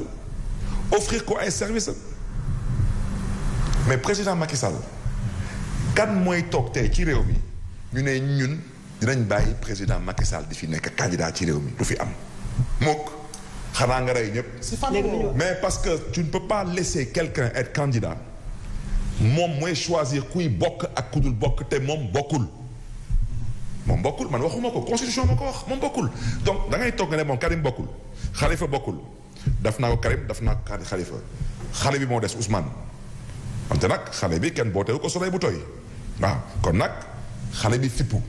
offrir ko ay services mais président Macky Sall kan mooy toog tey ci réew mi ñu ne ñun dinañ bàyyi président Macky Sall di fi nekk candidat ci réew mi du fi am mook xanaa nga rey ñëpp mais parce que tu ne peux pas laisser quelqu'un être candidat moom mooy choisir kuy bokk ak ku dul bokk te moom bokkul man waxuma ko constitution moo ko wax moom bokkul donc da ngay toog nga ne moom Karim bokkul Khalifa bokkul daf naa ko Karim daf naa ko Khalifa xale bi moo des Ousmane wante nag xale bi kenn bootewu ko soleil bu tooy waaw kon nag xale bi fippu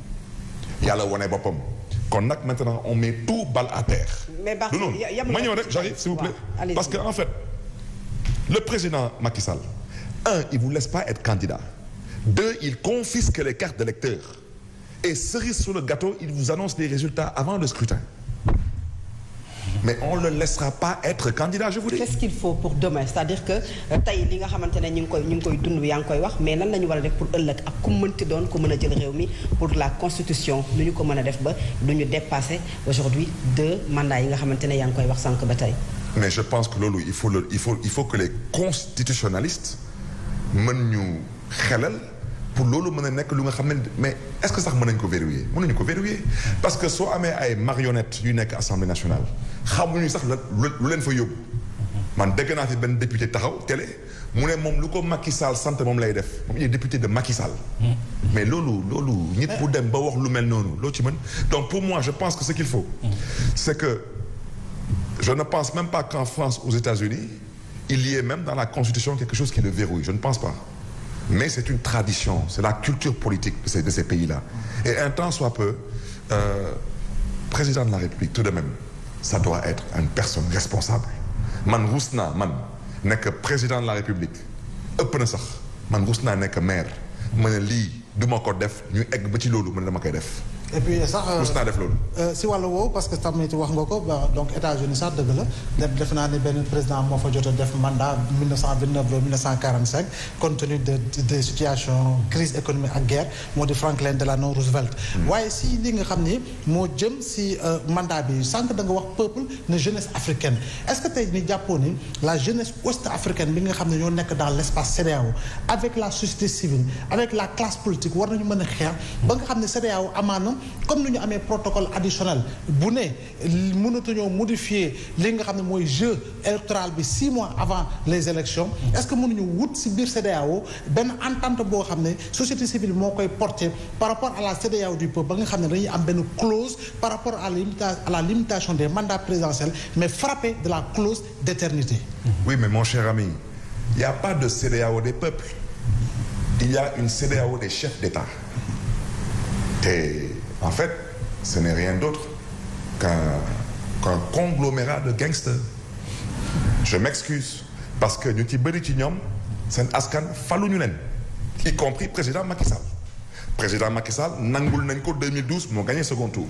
yàlla wone boppam kon nag maintenant on met tout balle à terre. mais du noonu ma ñëw rek j'arrive s'il vous plaît parce que en fait le président Macky Sall un il vous laisse pas être candidat deux il confisque les cartes d'électeurs et cerise sur le gâteau, il vous annonce les résultats avant le scrutin. Mais on ne le laissera pas être candidat, je vous dis. Qu'est-ce qu'il faut pour demain? C'est-à-dire que tey li nga xamante ne ñu ngi koy dund yaa ngi koy wax mais lan la ñu war a def pour ëllëg ak ku mënti doon ku mën a jël réew mi pour la constitution nu ñu ko mën a def ba du ñu dépasser aujourd'hui 2 mandats yi nga xamante ne yaa ngi koy wax sànq ba tey. Mais je pense que loolu il faut que les constitutionnalistes mën ñu xelal pour loolu mën a nekk lu nga xam ne mais est-ce que sax mën nañu ko verrouiller mënuñu ko verrouiller parce que soo amee ay marionnettes yu nekk Assemblée nationale xamuñu sax lu leen fa yóbbu man dégg naa fi benn député taxaw télé mu ne moom lu ko Macky Sall sant moom lay def moom il est député de Macky Sall. mais loolu nit bu dem ba wax lu mel noonu loo ci mën donc pour moi je pense que ce qu'il faut c'est que je ne pense même pas qu'en France aux États-Unis il y ait même dans la Constitution quelque chose qui le verrouille je ne pense pas. Mais c'est une tradition, c'est la culture politique de ces pays-là. Et un temps soit peu, président de la République, tout de même, ça doit être une personne responsable. Man rus naa man nekk président de la République ëpp na sax man rus naa nekk maire ma ne lii du ma ko def ñu egg ba ci loolu man dama koy def. et puis sax rus naa def loolu. si wàllu woowu parce que tamit wax nga ko donc États-Unis sax dëgg la def naa ne benn président moo fa jot a def mandat 1929 ba 1945 compte tenu des situations crise économique ak guerre moo di Franklin Delano Roosevelt. waaye si li nga xam ni moo jëm si mandat bi sànq da nga wax peuple ne jeunesse africaine est-ce que tey ni jàppoo ni la jeunesse ouest africaine bi nga xam ne ñoo nekk dans l'espace CEDEAO avec la société civile avec la classe politique war nañu mën a xeex ba nga xam ne CEDEAO amaana comme ni ñu amee protocole additionnel bu ne mënatuñoo modifier li nga xam ne mooy jeu électoral bi 6 mois avant les élections est-ce que mënuñu wut ci biir CEDEAO benn entente boo xam ne société civile moo koy porter par rapport à la CEDEAO du peuple ba nga xam ne dañuy am benn clause par rapport à la limitation des mandats présidentiels mais frappé de la clause d'éternité. Oui, mais mon cher ami, il n'y a pas de CEDEAO des peuples. Il y a une CEDEAO des chefs d'État. Et en fait, ce n'est rien d'autre qu'un conglomérat de gangsters. Je m'excuse parce que ñu ci bëri ci ñoom seen askan faluñu leen y compris président Macky Sall. Président Macky Sall nangul nañ ko 2012 moo gagné second tour.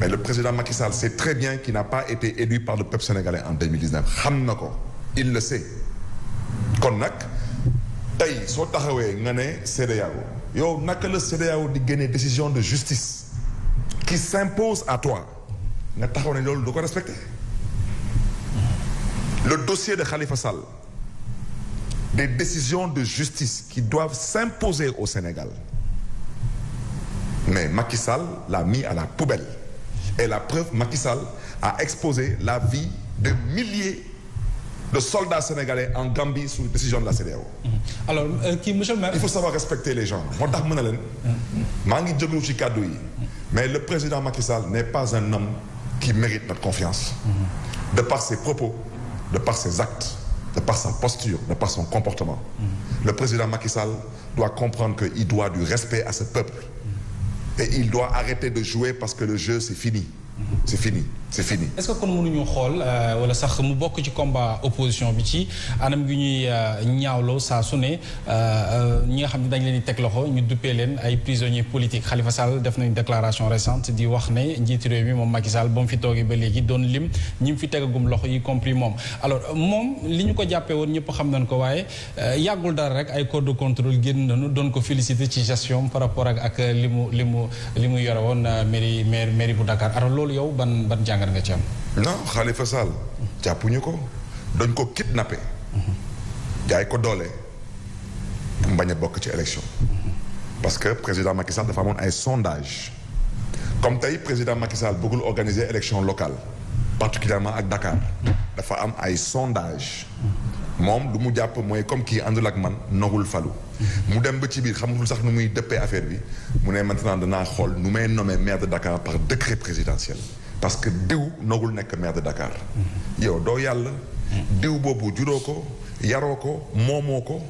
Mais le président Macky Sall sait très bien qu'il n'a pas été élu par le peuple sénégalais en 2019 xam na ko il le sait kon nag tey soo taxawee nga ne CEDEAO yow naka la CEDEAO di génne décision de justice qui s'impose à toi nga taxaw ne loolu du ko respecter le dossier de Khalifa Sall des décisions de justice qui doivent s'imposer au Sénégal mais Macky Sall l'a mis à la poubelle et la preuve Macky Sall a exposé la vie de milliers de soldats sénégalais en Gambie sous décision de la CEDEAO. Alors monsieur le maire. Il faut savoir respecter les gens moo tax mën na leen. maa ngi jóglu ci kàddu yi. mais le président Macky Sall n'est pas un homme qui mérite notre confiance. De par ses propos, de par ses actes, de par sa posture, de par son comportement. Le président Macky Sall doit comprendre qu'il doit du respect à ce peuple. Et il doit arrêter de jouer parce que le jeu c'est fini. C'est fini, c'est fini. Est-ce que kon mënuñu xool wala sax mu bokk ci combat opposition bi ci anam gi ñuy ñaawloo saa su ne ñi nga xam ne dañ leen di teg loxo ñu duppee leen ay prisonniers politiques Khalifa Sall def na une déclaration récente di wax ne njiitu réew mi moom Macky Sall ba mu fi toogee ba léegi doon lim ñi mu fi tegagum loxo y compris moom. Alors moom li ñu ko jàppee woon ñëpp xam nañ ko waaye yàggul dara rek ay corps de contrôle génn nañu doon ko féliciter ci gestion par rapport ak li mu yore woon mairie bu Dakar alors loolu yow ban jàngat nga ci am. non Khalifa Sall jàppuñu ko dañ ko kidnappé jaay ko doole pour bañ a bokk ci élection parce que président Macky Sall dafa amoon ay sondage comme tey président Macky Sall bëggul organiser élection locale particulièrement ak Dakar dafa am ay sondage moom lu mu jàpp mooy comme kii àndul ak man nogul falu mu dem ba ci biir xamul sax nu muy dëppee affaire bi mu ne maintenant danaa xool nu may nommer maire de Dakar par décret présidentiel parce que diw nogul nekk maire de Dakar yow doo yàlla diw boobu juróo ko yaroo ko moomoo ko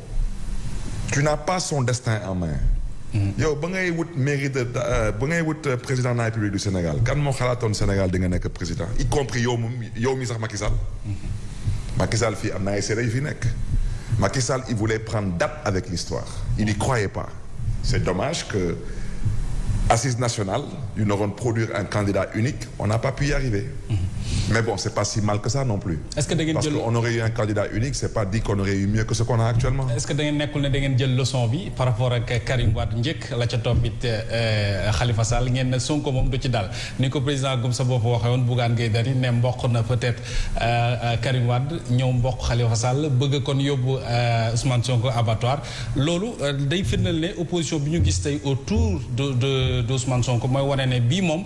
tu n'as pas son destin en main yow ba ngay wut mairie de ba ngay wut président de la République du Sénégal kan moo xalaatoon Sénégal di nga nekk président y compris yow mi sax Macky Sall Macky Sall fii am na ay séeréer yu fi nekk Macky Sall il voulait prendre date avec l'histoire il n'y croyait pas c'est dommage que Assise nationale, ils n'auront produire un candidat unique, on n'a pas pu y arriver. Mais bon, c'est pas si mal que ça non plus. Est-ce que da ngeen jël parce qu'on aurait eu un candidat unique, c'est pas dit qu'on aurait eu mieux que ce qu'on a actuellement. est-ce que da ngeen nekkul ne da ngeen jël leçon bi par rapport ak Karim Wade njëkk la ca topp it Khalifa Sall ngeen ne Sonko moom du ci dal ni ko président gum sa bopp waxee woon Bougane Gueye Dany ne mboq na peut-être Karim Wade ñëw mboq Khalifa Sall bëgg kon yóbbu Ousmane Sonko abattoir loolu day firndeel ne opposition bi ñu gis tey autour de Ousmane Sonko mooy wane ne bii moom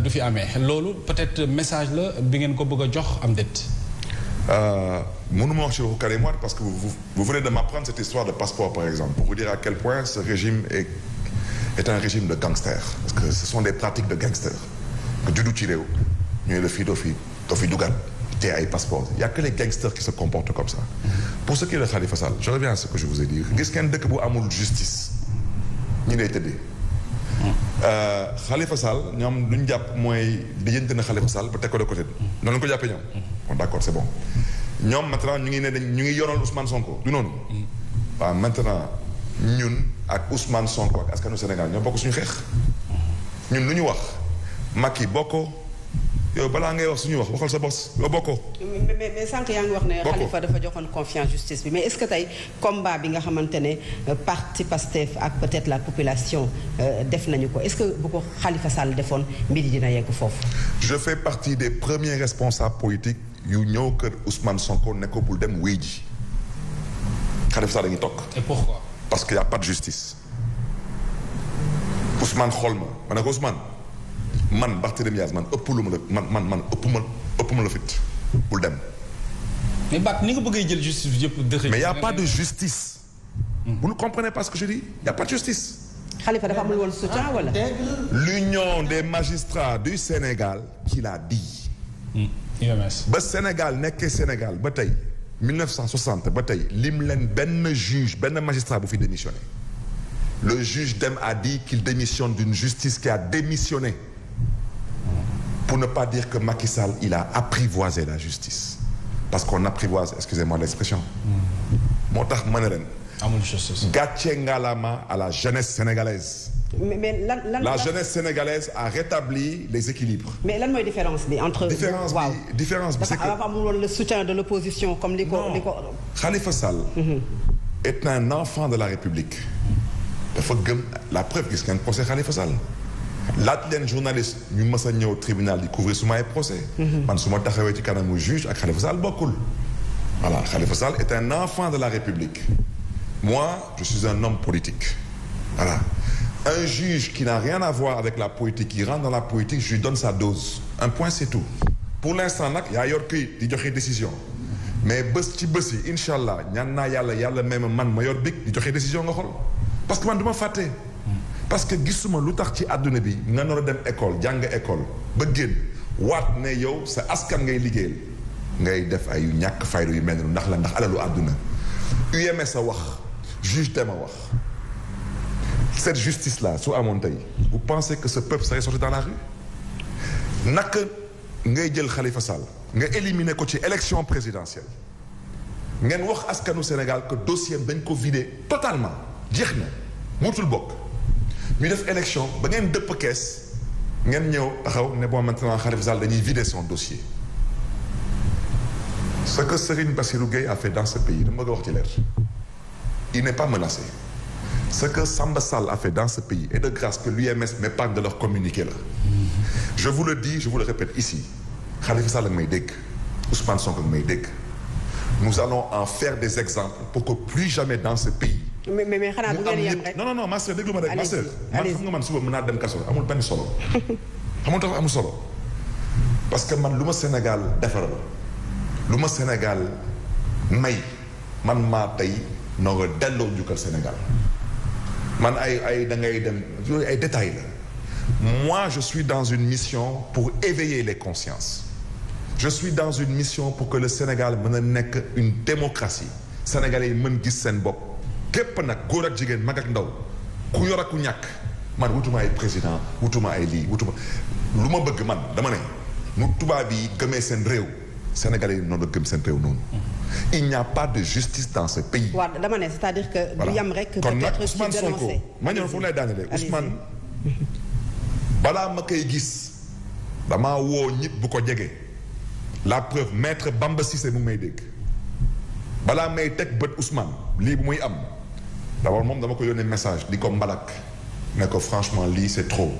du fi amee loolu peut-être message la bi ngeen ko bëgg a jox am déet. mënuma wax ci waxu Karim Wade parce que vous venez de m'apprendre cette histoire de passeport par exemple pour vous dire à quel point ce régime est un régime de gangsters parce que ce sont des pratiques de gangsters que juddu ci réew ñooy la fii doo fi dugal te ay passeport il y a que les gangsters qui se comportent comme ça. Pour ce qui est de Khalifa Sall je reviens à ce que je vous ai dit gis ngeen dëkk bu amul justice ñi lay tëddee. Khalifa Sall ñoom lu ñu jàpp mooy lijjanti na Khalifa Sall ba teg ko de côté noonu ko jàppee ñoom. Bon d'accord c'est bon ñoom maintenant ñu ngi yoral Ousmane Sonko du noonu. waaw maintenant ñun ak Ousmane Sonko ak askanu Sénégal ñoo bokk suñu xeex. ñun lu ñu wax Macky bokkoo yow balaa ngay wax suñuy wax waxal sa bos yow bokkoo. mais sànq yaa ngi wax ne. Khalifa dafa joxoon confiance justice bi mais est-ce que tey combat bi nga xamante ne parti Pastef ak peut-être la population def nañu ko est-ce que bu ko Khalifa Sall defoon mbir yi dina yegg foofu. je fais partie des premiers responsables politiques yu ñëw kër Ousmane Sonko ne ko bul dem wéy ji Khalifa Sall dañuy toog. et pourquoi. parce qu'il y a pas de justice. Ousmane xool ma ne ko Ousmane. man Barthélémy Dias man ëpp ma la fit bul dem. mais Bat ni nga bëggee jël justice bi yëpp dëxëñ. mais y' a pas de justice. vous ne comprenez pas ce que je dis y' a pas de justice. Khalifa dafa amul woon soutien wala. l'union des magistrats du Sénégal qui l'a dit. UMS. ba Sénégal nekkee Sénégal ba tey 1960 ba tey lim leen benn juge benn magistrat bu fi démissionné. le juge Dème a dit qu'il démissionne d'une justice qui a démissionné. Pour ne pas dire que Macky Sall il a apprivoisé la justice parce qu'on apprivoise excusez-moi l'expression moo tax ma ne leen amul justice gàcce ngalaama à la jeunesse sénégalaise la jeunesse sénégalaise a rétabli les équilibres mais lan mooy différence bi entre différence bi c'est que dafa amul woon le soutien de l'opposition comme li ko Khalifa Sall est un enfant de la République dafa gëm la preuve gis ngeen procès Khalifa Sall laaj leen journaliste ñu mës a ñëw tribunal di couvrir suma ay procès man su ma taxawee ci kanamu juge ak Khalifa Sall bokkul voilà Khalifa Sall est un enfant de la République moi je suis un homme politique voilà un juge qui n'a rien à voir avec la politique qui rentre dans la politique je lui donne sa dose un point c'est tout pour l'instant nag yaa yor këyit di joxe décision mais bés ci bés yi incha allah ñaan naa yàlla même man ma yor big di joxe décision nga xool parce que man du ma fàtte parce que gisuma lu tax ci àdduna bi nga nar a dem école jàng école ba génn waat ne yow sa askan ngay liggéeyal ngay def ay ñàkk fayda yu mel ndax la ndax alalu àdduna UMS a wax juge Dème a wax cette justice là su amoon tey vous pensez que ce peuple serait sorti dans la rue naka ngay jël Khalifa Sall nga éliminer ko ci élection présidentielle ngeen wax askanu Sénégal que dossier dañ ko vidé totalement jeex na mutul bokk ñu def élection ba ngeen dëpp kees ngeen ñëw taxaw ne bon maintenant Khalifa Sall dañuy vider son dossier ce que Serigne Bassirou Gueye a fait dans ce pays dama bëgg a wax ci leer il n'est pas menacé ce que Samba Sall a fait dans ce pays et de grâce que l'UMS m'épargne de leur communiqué là je vous le dis je vous le répète ici Khalifa Sall ak may dégg Ousmane Sonko ak may dégg nous allons en faire des exemples pour que plus jamais dans ce pays mais xanaa du ngeen yem rek non ma sœur déglu ma rek ma sœur man xam nga man suba mën naa dem kaso amul benn solo xamul tax amul solo parce que man lu ma Sénégal defaral lu ma Sénégal may man maa tey noo nga delloo njukkal Sénégal man ay da ngay dem yooyu ay détails la moi je suis dans une mission pour éveiller les consciences je suis dans une mission pour que le Sénégal mën a nekk une démocratie sénégalais yi mën gis seen bopp képp nag góor ak jigéen mag ak ndaw ku yor ak ku ñàkk man wutuma ay président wutuma ay lii wutuma lu ma bëgg man dama ne nu tubaab yi gëmee seen réew sénégalais yi noonu la gëm seen réew noonu il n'y a pas de justice dans ce pays. waaw dama ne c'est-à-dire que. du yam rek kon nag Ousmane Sonko ma ñëw foofu lay daanelee balaa ma koy gis damaa woo nit bu ko jege la preuve maître Bamba Cissé mu ngi may dégg balaa may teg bët Ousmane lii bu muy am d'abord moom dama ko yónnee message di ko mbalak ne ko franchement lii c'est trop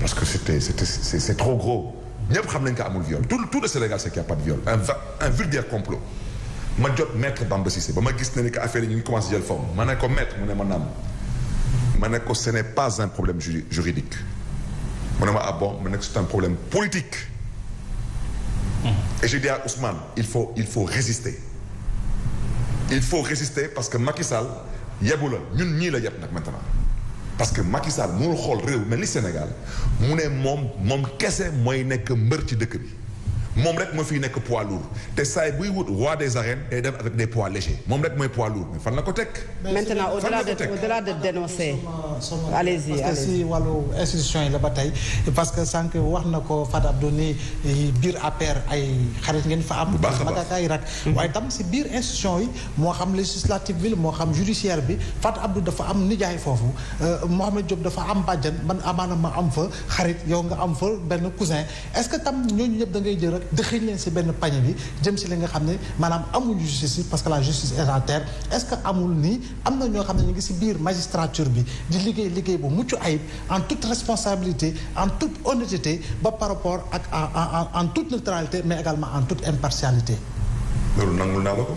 parce que c'est trop gros ñëpp xam nañ ko amul viol tout le Sénégal c'est qu'il y a pas de viol un vulgaire complot ma jot maître Bamba Cissé ba ma gis ne ni que affaire yi ñu ngi commencé jël forme ma ne ko maître mu ne ma naam ma ne ko ce n'est pas un problème juridique mu ne ma ah bon ma ne ko c'est un problème politique et je dis à Ousmane il faut résister parce que Macky Sall yebu la ñun ñii la yeb nag maintenant parce que Macky Sall mënul xool réew mel ni Sénégal mu ne moom kese mooy nekk mbër ci dëkk bi moom rek moo fiy nekk poids lourd te saa yi buy wut roi des arènes day dem avec des poids légers moom rek mooy poids lourd mais fan la ko teg. maintenant au-delà de dénoncer. allez-y parce que si wàllu institution yi la ba tey parce que sànq wax na ko Fatou Abdou ni biir APR ay xarit ngeen fa am. bu baax a baax ay rak waaye tam si biir institution yi moo xam législative bi moo xam judiciaire bi Fatou Abdou dafa am nijaay foofu Mohamed Diop dafa am bàjjan man amaana ma am fa xarit yow nga am fa benn cousin est-ce que tam ñooñu ñëpp da ngay jël rek dëxëñ leen si benn pañe bi jëm si li nga xam ne maanaam amul justice parce que la justice est à terre est-ce que amul nii am na ñoo xam ne ñu ngi si biir magistrature bi di liggéey bu mucc ayib en toute responsabilité en toute honnêteté ba par rapport ak en toute neutralité mais également en toute impartialité. loolu nangul naa la ko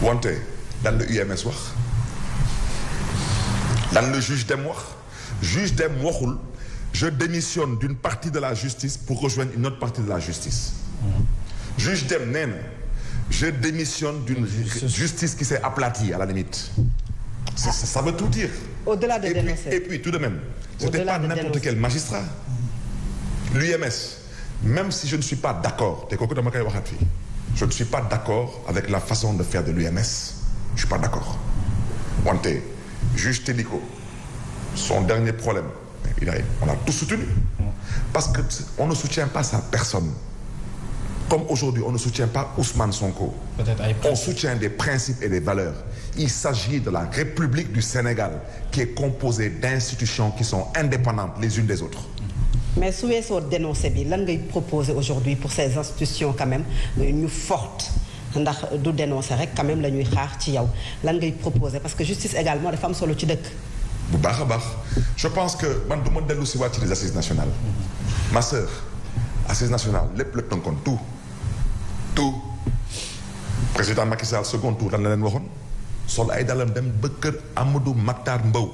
wante lan la UMS wax lan la juge Dème wax juge Dème waxul. Je démissionne d'une partie de la justice pour rejoindre une autre partie de la justice. Juge Dème nee na je démissionne d'une justice qui s'est aplatie à la limite. Ça veut tout dire. Au-delà de dénoncer. Et puis tout de même, c'était pas n'importe quel magistrat. L'UMS, même si je ne suis pas d'accord, te kooku dama koy waxaat fii, je ne suis pas d'accord avec la façon de faire de l'UMS. Je suis pas d'accord. Wante juge Téliko, son dernier problème. On a tout soutenu parce que on ne soutient pas sa personne comme aujourd'hui on ne soutient pas Ousmane Sonko. On soutient des principes et des valeurs. Il s'agit de la République du Sénégal qui est composée d'institutions qui sont indépendantes les unes des autres. Mais su weesoo dénoncé bi lan ngay proposer aujourd'hui pour ces institutions quand même ñu fortes ndax du dénoncer rek quand même la ñuy xaar ci yow lan ngay proposer parce que justice également dafa am solo ci dëkk. bu baax a baax je pense que man du ma dellu si waat ci les assises nationales ma sœur assises nationales lépp la tënkoon tout président Macky Sall second tour lan la leen waxoon sol ay dalam dem ba kër Amadou Makhtar Mbow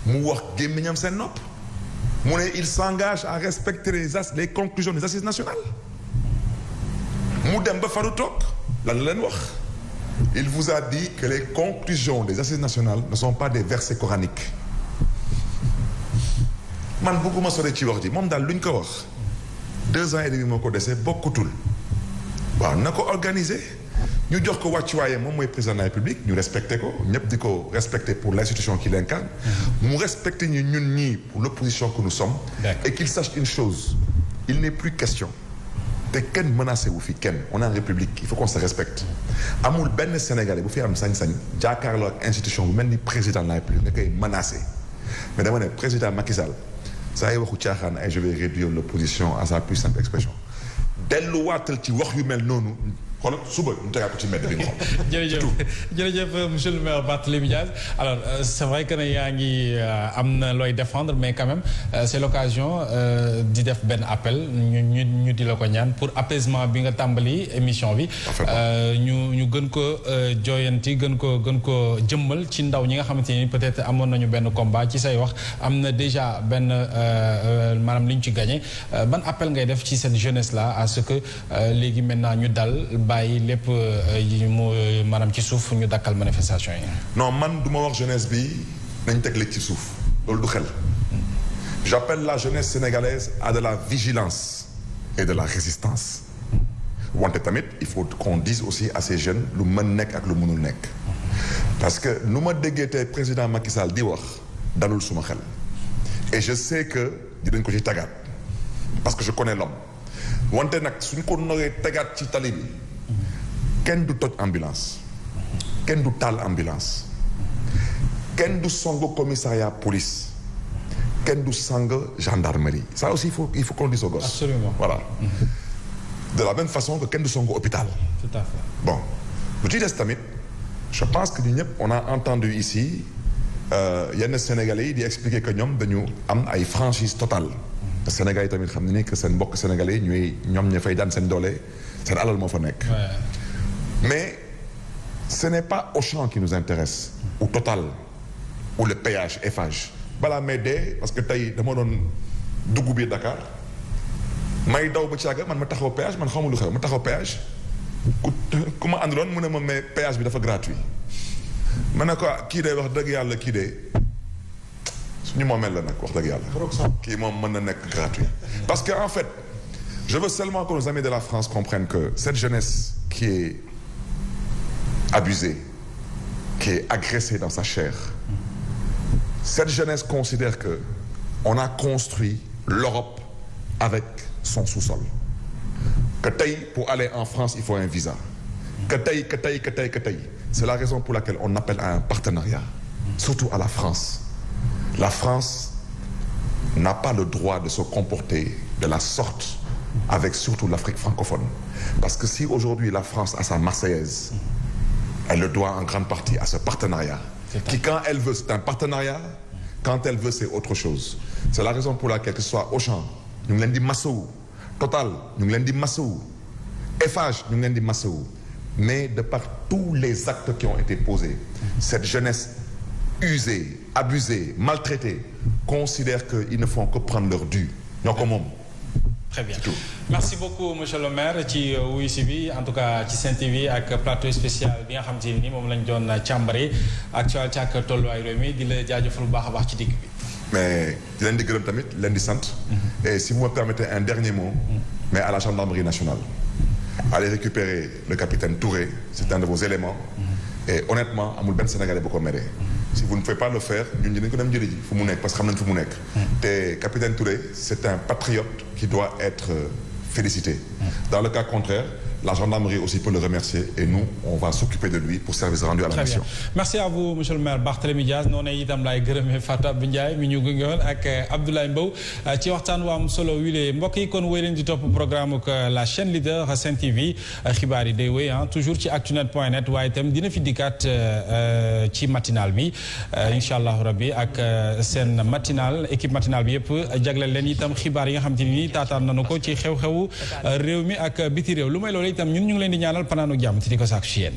mu wax gémmiñam seen nopp mu ne il s'engage à respecter les conclusions des assises nationales mu dem ba faru toog lan la leen wax il vous a dit que les conclusions des assises nationales ne sont pas des versets coraniques man bëgguma sore ci wax ji moom daal lu ñu ko wax 2 ans et demi moo ko dese bokkutul waaw na ko organiser ñu jox ko wàccuwaaye moom mooy président de la République ñu respecté ko ñëpp di ko respecté pour l'institution qui l'incarne mu respecté ñu ñun ñii pour l'opposition que nous sommes et qu'il sache une chose il n'est plus question te kenn menacé wu fi kenn on est en République il faut qu'on se respecte amul benn Sénégalais bu fi am sañ-sañ jàkkaarloo ak institution bu mel ni président de la République nga koy menacé mais dama ne président Macky Sall saa yi waxu caaxaan ay je vais réduire l'opposition à sa plus simple expression delluwaatal ci wax yu mel noonu xoolal suba ñu tegaat ko ci mbedd bi nga xool. jërëjëf monsieur le maire Barthélémy Dias alors c'est vrai que ne yaa ngi am na looy défendre mais quand même c'est l'occasion di def benn appel ñu di la ko ñaan pour apaisement bi nga tàmbali émission bi. ñu gën ko jooyanti gën ko jëmmal ci ndaw ñi nga xamante ni peut-être amoon nañu benn combat ci say wax am na déjà benn maanaam li ñu ci gagné ban appel ngay def ci cette jeunesse là à ce que léegi maintenant ñu dal. bàyyi lépp mu maanaam ci suuf ñu dakkal manifestation yi. non man du ma wax jeunesse bi nañ teg léegi ci suuf loolu du xel. j'appelle la jeunesse sénégalaise à de la vigilance et de la résistance wante tamit il faut qu'on dise aussi à ces jeunes lu mën nekk ak lu mënul nekk parce que nu ma déggee tey président Macky Sall di wax dalul suma xel et je sais que dinañ ko ci tagaat parce que je connais l'homme wante nag suñ ko noree tegaat ci tali bi kenn du toj ambulance kenn du taal ambulance kenn du songu commissariat police kenn du sang gendarmerie ça aussi il faut qu'on le dise aux gosses. Absolument. Voilà. De la même façon que kenn du sang hôpital. Tout à fait. Bon bu ci des tamit je pense que ñu ñëpp on a entendu ici yenn Sénégalais yi di expliquer que ñoom dañu am ay franchise totale. te Sénégal yi tamit xam ne ni que seen mbokk sénégalais yi ñoom ña fay daan seen doole seen alal moo fa nekk. mais ce n'est pas Auchan qui nous intéresse ou Total ou le péage Eiffage balaa may dee parce que tey dama doon dugg biir Dakar may daw ba caaga man ma taxaw péage man xamul lu xew ma taxaw péage ku ma àndaloon mu ne ma mais péage bi dafa gratuit ma ne ko kii de wax dëgg yàlla kii de suñu moomeel la nag wax dëgg yàlla kii moom mën na nekk gratuit parce que en fait je veux seulement que nos amis de la France comprennent que cette jeunesse qui est abusée qui est agressée dans sa chair cette jeunesse considère que on a construit l'Europe avec son sous-sol que tey pour aller en France il faut un visa que tey c'est la raison pour laquelle on appelle à un partenariat surtout à la France. La France n'a pas le droit de se comporter de la sorte avec surtout l'Afrique francophone parce que si aujourd'hui la France a sa Marseillaise elle le doit en grande partie à ce partenariat qui quand elle veut c'est un partenariat quand elle veut c'est autre chose c'est la raison pour laquelle que ce soit Auchan ñu ngi leen di masawu Total ñu ngi leen di masawu Eiffage ñu ngi leen di masawu mais de par tous les actes qui ont été posés cette jeunesse usée abusée maltraitée considère qu'ils ne font que prendre leur dû ñoo ko moom. Très bien merci beaucoup monsieur le maire ci wuyu si bi en tout cas ci Sen TV ak plateau spécial bi nga xam te ni moom lañ doon càmbare actualité ak tolluwaay réew mi di la jaajëfal bu baax a baax ci digg bi. mais di leen di gërëm tamit leen di sant. et si vous me permettez un dernier mot. mais à la gendarmerie nationale. allez récupérer le capitaine Touré c'est un de vos éléments. et honnêtement amul benn Sénégalais bu ko meree. si vous ne pouvez pas le faire ñun dinañ ko dem jëli ji fu mu nekk parce que xam nañ fu mu nekk. te capitaine Touré c'est un patriote qui doit être félicité. Dans le cas contraire la gendarmerie aussi peut le remercier et nous on va s'occuper de lui pour service rendu à la mission. Merci à vous monsieur le maire Barthélémy Dias noonu itam laay gërëmee Fatou Abdou Ndiaye mi ñu gungewoon ak Abdoulaye Mbow ci waxtaan waa am solo wile mbokk yi kon wéy leen di topp programme ak la chaîne leader Sen TV xibaar yi day wéy toujours ci actunet.net waaye itam dina fi dikkaat ci matinal bi incha allahu rabbi ak seen matinal équipe matinal bi yëpp jagleel leen itam xibaar yi nga xam te ni taataan nañu ko ci xew-xewu réew mi ak biti réew lu may loolu itam ñun ñu ngi leen di ñaanal panaanu jàmm te di ko sàkku ci yéen